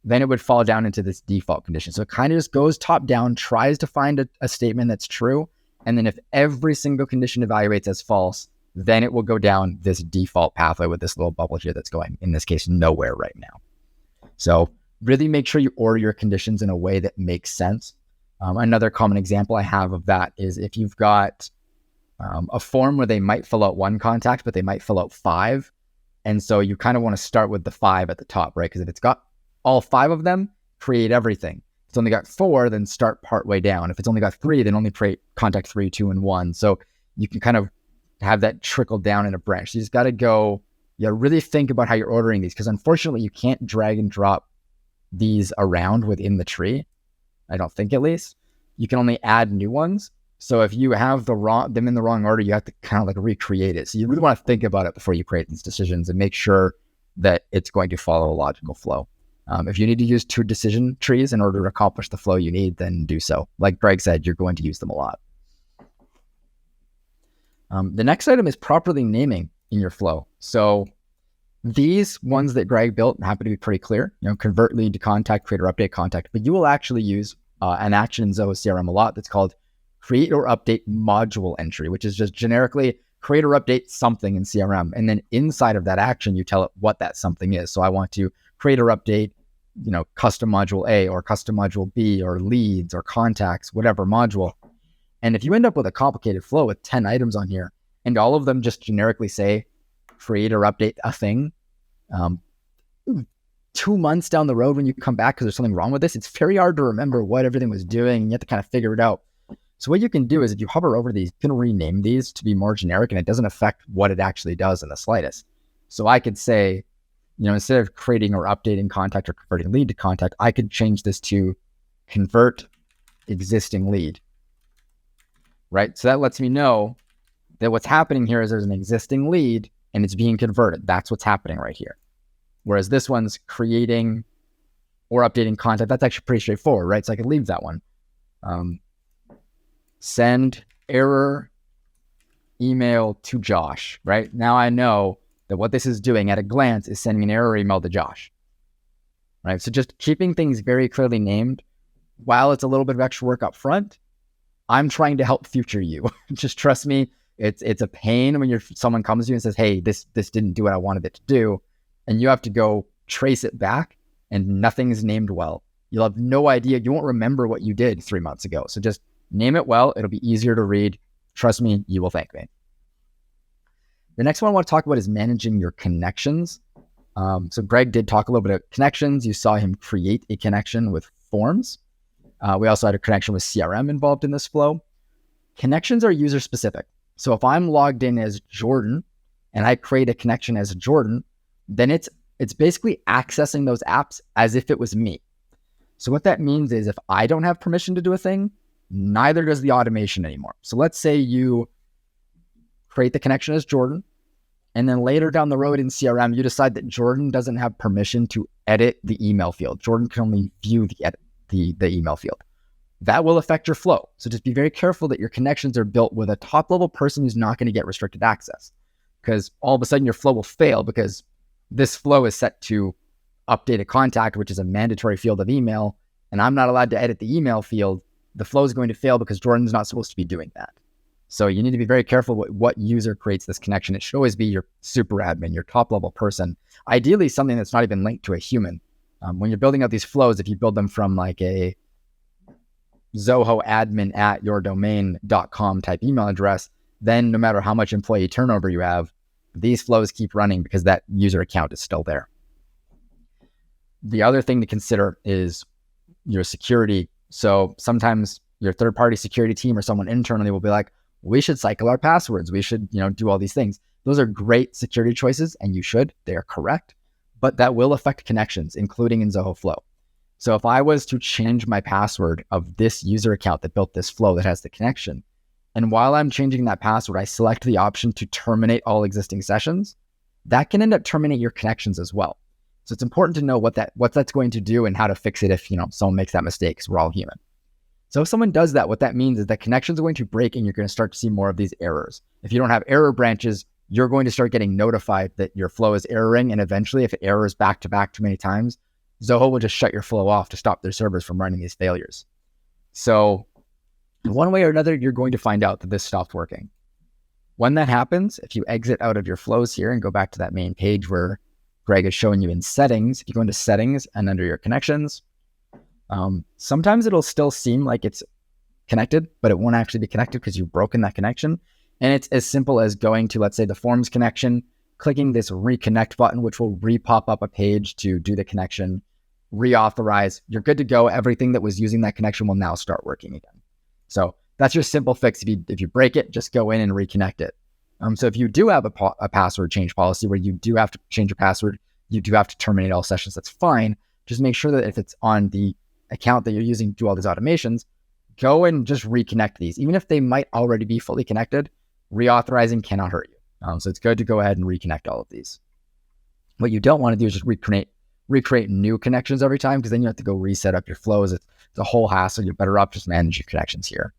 Then it would fall down into this default condition. So it kind of just goes top down, tries to find a statement that's true. And then if every single condition evaluates as false, then it will go down this default pathway with this little bubble here that's going, in this case, nowhere right now. So really make sure you order your conditions in a way that makes sense. Another common example I have of that is if you've got a form where they might fill out 1 contact, but they might fill out 5. And so you kind of want to start with the 5 at the top, right? Because if it's got all 5 of them, create everything. If it's only got 4, then start part way down. If it's only got 3, then only create contact 3, 2, and 1. So you can kind of have that trickle down in a branch. So you just got to go, really think about how you're ordering these, because unfortunately you can't drag and drop these around within the tree. I don't think, at least. You can only add new ones. So if you have them in the wrong order, you have to kind of like recreate it. So you really want to think about it before you create these decisions and make sure that it's going to follow a logical flow. If you need to use 2 decision trees in order to accomplish the flow you need, then do so. Like Greg said, you're going to use them a lot. The next item is properly naming in your flow. So these ones that Greg built happen to be pretty clear. Convert lead to contact, create or update contact. But you will actually use an action in Zoho CRM a lot that's called create or update module entry, which is just generically create or update something in CRM. And then inside of that action, you tell it what that something is. So I want to create or update, custom module A or custom module B or leads or contacts, whatever module. And if you end up with a complicated flow with 10 items on here and all of them just generically say create or update a thing, 2 months down the road when you come back because there's something wrong with this, it's very hard to remember what everything was doing, and you have to kind of figure it out. So what you can do is if you hover over these, you can rename these to be more generic, and it doesn't affect what it actually does in the slightest. So I could say, instead of creating or updating contact or converting lead to contact, I could change this to convert existing lead, right? So that lets me know that what's happening here is there's an existing lead and it's being converted. That's what's happening right here. Whereas this one's creating or updating contact. That's actually pretty straightforward, right? So I could leave that one. Send error email to Josh, right? Now I know that what this is doing at a glance is sending an error email to Josh, right? So just keeping things very clearly named, while it's a little bit of extra work up front, I'm trying to help future you. Just trust me, it's a pain when someone comes to you and says, hey, this didn't do what I wanted it to do. And you have to go trace it back and nothing's named well. You'll have no idea. You won't remember what you did 3 months ago. So just name it well. It'll be easier to read. Trust me, you will thank me. The next one I want to talk about is managing your connections. So Greg did talk a little bit about connections. You saw him create a connection with forms. We also had a connection with CRM involved in this flow. Connections are user specific. So if I'm logged in as Jordan and I create a connection as Jordan, then it's basically accessing those apps as if it was me. So what that means is if I don't have permission to do a thing, neither does the automation anymore. So let's say you create the connection as Jordan, and then later down the road in CRM, you decide that Jordan doesn't have permission to edit the email field. Jordan can only view the email field. That will affect your flow. So just be very careful that your connections are built with a top level person who's not going to get restricted access, because all of a sudden your flow will fail because this flow is set to update a contact, which is a mandatory field of email, and I'm not allowed to edit the email field. The flow is going to fail because Jordan's not supposed to be doing that. So you need to be very careful what user creates this connection. It should always be your super admin, your top level person. Ideally, something that's not even linked to a human. When you're building out these flows, if you build them from like a Zoho admin at yourdomain.com type email address, then no matter how much employee turnover you have, these flows keep running because that user account is still there. The other thing to consider is your security. So sometimes your third-party security team or someone internally will be like, we should cycle our passwords. We should, do all these things. Those are great security choices, and you should. They are correct, but that will affect connections, including in Zoho Flow. So if I was to change my password of this user account that built this flow that has the connection, and while I'm changing that password, I select the option to terminate all existing sessions, that can end up terminating your connections as well. So it's important to know what that's going to do and how to fix it if someone makes that mistake, because we're all human. So if someone does that, what that means is that connections are going to break and you're going to start to see more of these errors. If you don't have error branches, you're going to start getting notified that your flow is erroring, and eventually if it errors back to back too many times, Zoho will just shut your flow off to stop their servers from running these failures. So one way or another, you're going to find out that this stopped working. When that happens, if you exit out of your flows here and go back to that main page where Greg is showing you in settings, if you go into settings and under your connections, sometimes it'll still seem like it's connected, but it won't actually be connected because you've broken that connection. And it's as simple as going to, let's say, the forms connection, clicking this reconnect button, which will re-pop up a page to do the connection, reauthorize. You're good to go. Everything that was using that connection will now start working again. So that's your simple fix. If you break it, just go in and reconnect it. So if you do have a password change policy where you do have to change your password, you do have to terminate all sessions, that's fine. Just make sure that if it's on the account that you're using to do all these automations, go and just reconnect these. Even if they might already be fully connected, reauthorizing cannot hurt you. So it's good to go ahead and reconnect all of these. What you don't want to do is just recreate new connections every time, because then you have to go reset up your flows. It's a whole hassle. You're better off just manage your connections here.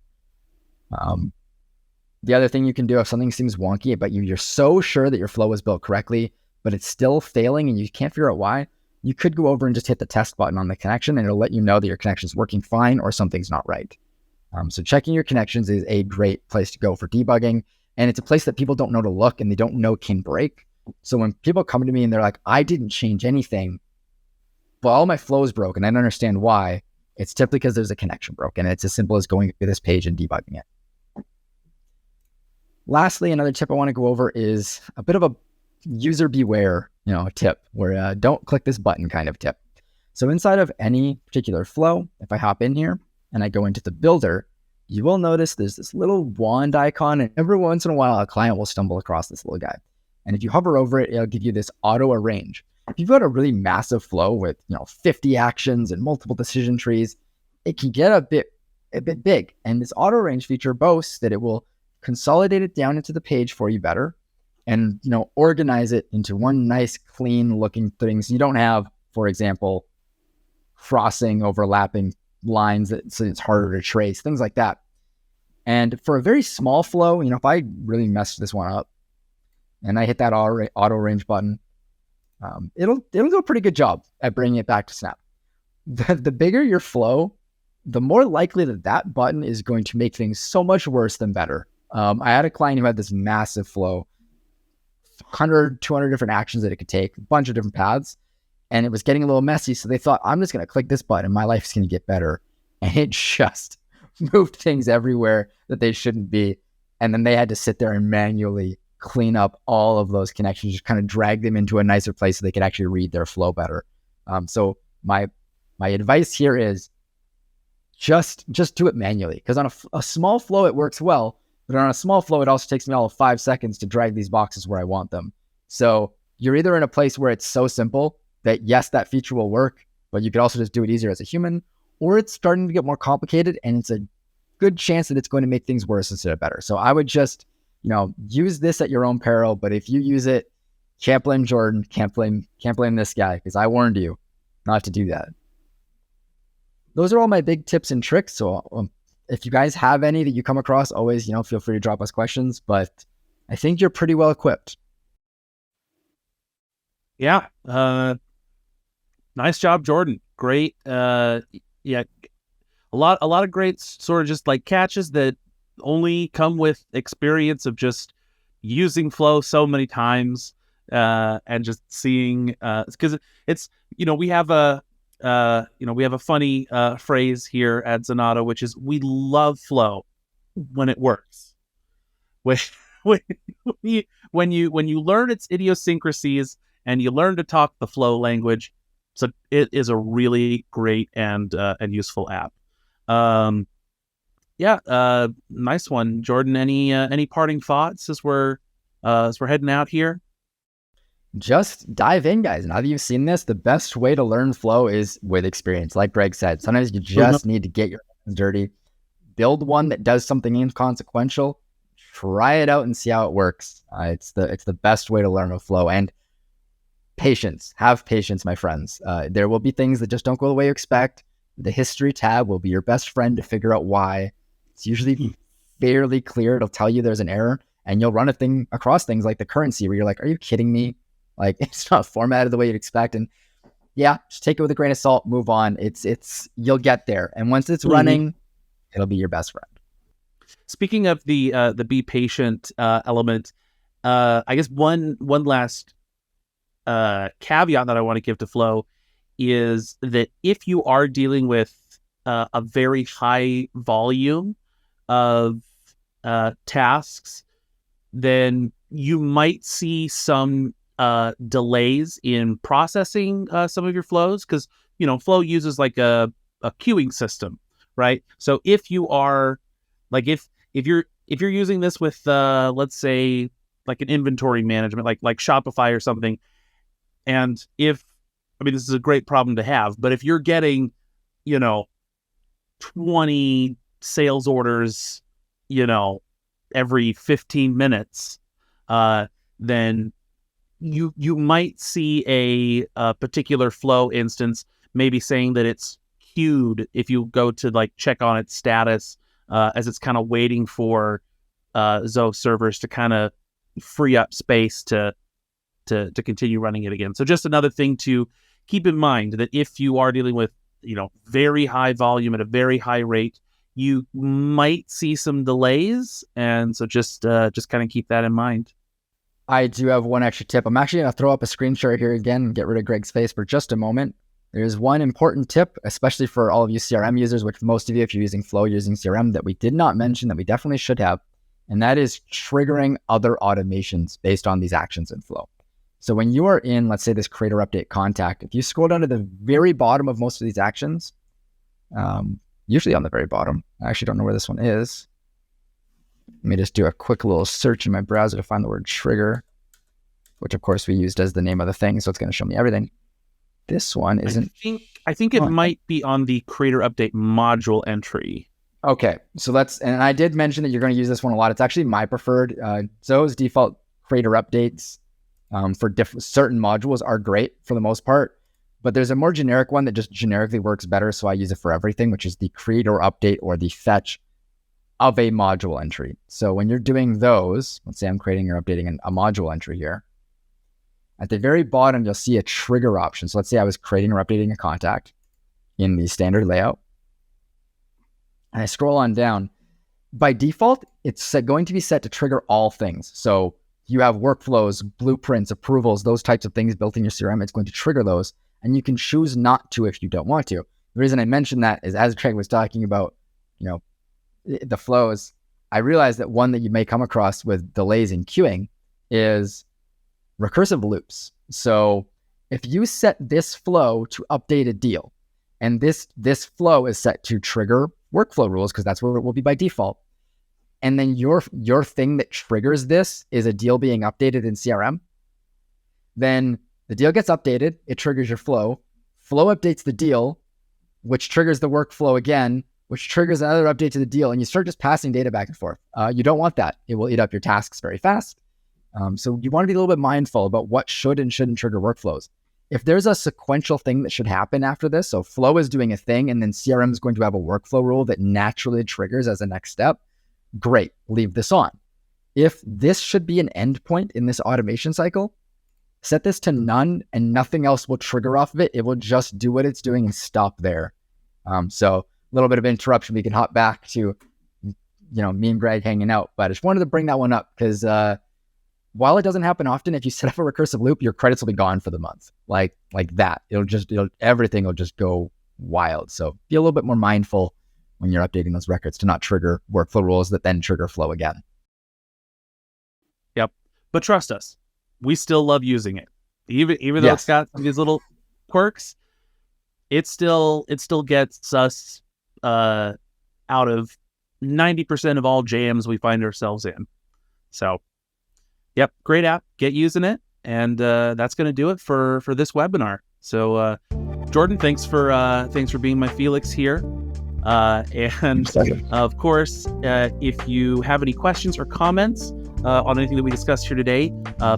The other thing you can do if something seems wonky, but you're so sure that your flow is built correctly, but it's still failing and you can't figure out why, you could go over and just hit the test button on the connection and it'll let you know that your connection is working fine or something's not right. So checking your connections is a great place to go for debugging. And it's a place that people don't know to look and they don't know can break. So when people come to me and they're like, I didn't change anything, but all my flow is broken, I don't understand why, it's typically because there's a connection broken. It's as simple as going to this page and debugging it. Lastly, another tip I want to go over is a bit of a user beware, tip where don't click this button kind of tip. So inside of any particular flow, if I hop in here and I go into the builder, you will notice there's this little wand icon, and every once in a while, a client will stumble across this little guy. And if you hover over it, it'll give you this auto arrange. If you've got a really massive flow with 50 actions and multiple decision trees, it can get a bit big. And this auto arrange feature boasts that it will consolidate it down into the page for you better, and organize it into one nice, clean looking thing. So you don't have, for example, crossing, overlapping lines so it's harder to trace, things like that. And for a very small flow, if I really messed this one up and I hit that auto arrange button, it'll do a pretty good job at bringing it back to snap. The bigger your flow, the more likely that button is going to make things so much worse than better. I had a client who had this massive flow, 100, 200 different actions that it could take, a bunch of different paths, and it was getting a little messy. So they thought, I'm just going to click this button and my life's going to get better. And it just moved things everywhere that they shouldn't be. And then they had to sit there and manually clean up all of those connections, just kind of drag them into a nicer place so they could actually read their flow better. So my advice here is just do it manually, because on a small flow, it works well. But on a small flow, it also takes me all of 5 seconds to drag these boxes where I want them. So you're either in a place where it's so simple that yes, that feature will work, but you could also just do it easier as a human, or it's starting to get more complicated and it's a good chance that it's going to make things worse instead of better. So I would just, use this at your own peril. But if you use it, can't blame Jordan, can't blame this guy, because I warned you not to do that. Those are all my big tips and tricks. So if you guys have any that you come across, always, feel free to drop us questions, but I think you're pretty well equipped. Yeah. Nice job, Jordan. Great. Yeah. A lot of great sort of just like catches that only come with experience of just using Flow so many times, and just seeing, because it's, we have a funny phrase here at Zenatta, which is we love Flow when it works. When you learn its idiosyncrasies and you learn to talk the Flow language, so it is a really great and useful app. Nice one, Jordan. Any parting thoughts as we're heading out here? Just dive in, guys. Now that you've seen this, the best way to learn Flow is with experience. Like Greg said, sometimes you just need to get your hands dirty. Build one that does something inconsequential. Try it out and see how it works. It's the best way to learn a Flow. And patience. Have patience, my friends. There will be things that just don't go the way you expect. The history tab will be your best friend to figure out why. It's usually fairly clear. It'll tell you there's an error, and you'll run across things like the currency where you're like, are you kidding me? Like, it's not formatted the way you'd expect. And yeah, just take it with a grain of salt, move on. You'll get there. And once it's running, it'll be your best friend. Speaking of the be patient element, I guess one last caveat that I want to give to Flow is that if you are dealing with a very high volume of tasks, then you might see some delays in processing some of your flows, because Flow uses like a queuing system, right? So if you are like if you're using this with let's say like an inventory management, like Shopify or something, and this is a great problem to have, but if you're getting 20 sales orders every 15 minutes, then you might see a particular Flow instance maybe saying that it's queued if you go to like check on its status, as it's kind of waiting for Zoho servers to kind of free up space to continue running it again. So just another thing to keep in mind, that if you are dealing with very high volume at a very high rate, you might see some delays, and so just kind of keep that in mind. I do have one extra tip. I'm actually going to throw up a screen share here again and get rid of Greg's face for just a moment. There's one important tip, especially for all of you CRM users, which most of you, if you're using Flow, you're using CRM, that we did not mention that we definitely should have, and that is triggering other automations based on these actions in Flow. So when you are in, let's say, this creator update contact, if you scroll down to the very bottom of most of these actions, usually on the very bottom, I actually don't know where this one is. Let me just do a quick little search in my browser to find the word trigger, which of course we used as the name of the thing. So it's going to show me everything. This one isn't. I think it might be on the creator update module entry. Okay. So and I did mention that you're going to use this one a lot. It's actually my preferred. Zoho's default creator updates for certain modules are great for the most part, but there's a more generic one that just generically works better. So I use it for everything, which is the creator update or the fetch of a module entry. So when you're doing those, let's say I'm creating or updating a module entry here. At the very bottom, you'll see a trigger option. So let's say I was creating or updating a contact in the standard layout. And I scroll on down. By default, it's going to be set to trigger all things. So you have workflows, blueprints, approvals, those types of things built in your CRM. It's going to trigger those. And you can choose not to if you don't want to. The reason I mentioned that is, as Craig was talking about, the flows, I realized that one that you may come across with delays in queuing is recursive loops. So if you set this flow to update a deal, and this flow is set to trigger workflow rules, because that's where it will be by default, and then your thing that triggers this is a deal being updated in CRM, then the deal gets updated, it triggers your flow updates the deal, which triggers the workflow again, which triggers another update to the deal, and you start just passing data back and forth. You don't want that. It will eat up your tasks very fast. So you want to be a little bit mindful about what should and shouldn't trigger workflows. If there's a sequential thing that should happen after this, so Flow is doing a thing and then CRM is going to have a workflow rule that naturally triggers as a next step, great, leave this on. If this should be an endpoint in this automation cycle, set this to none and nothing else will trigger off of it. It will just do what it's doing and stop there. So a little bit of interruption, we can hop back to, me and Greg hanging out, but I just wanted to bring that one up because while it doesn't happen often, if you set up a recursive loop, your credits will be gone for the month. Like that. Everything will just go wild. So be a little bit more mindful when you're updating those records to not trigger workflow rules that then trigger Flow again. Yep. But trust us, we still love using it. Even though it's got these little quirks, it still gets us out of 90% of all jams we find ourselves in. So, yep, great app. Get using it, and that's going to do it for this webinar. So, Jordan, thanks for being my Felix here. And of course, if you have any questions or comments on anything that we discussed here today,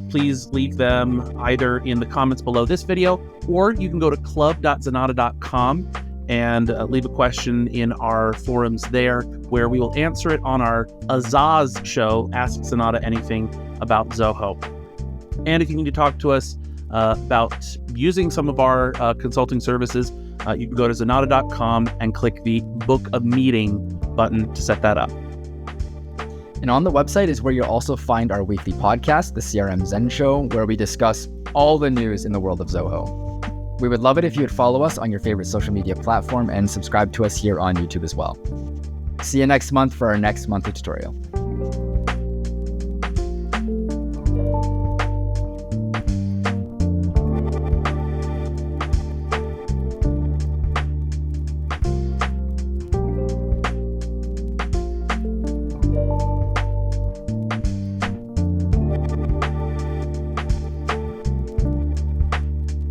please leave them either in the comments below this video, or you can go to club.zenatta.com and leave a question in our forums there, where we will answer it on our Azaz show, Ask Zenatta Anything About Zoho. And if you need to talk to us about using some of our consulting services, you can go to zenatta.com and click the Book a Meeting button to set that up. And on the website is where you'll also find our weekly podcast, the CRM Zen Show, where we discuss all the news in the world of Zoho. We would love it if you would follow us on your favorite social media platform and subscribe to us here on YouTube as well. See you next month for our next monthly tutorial.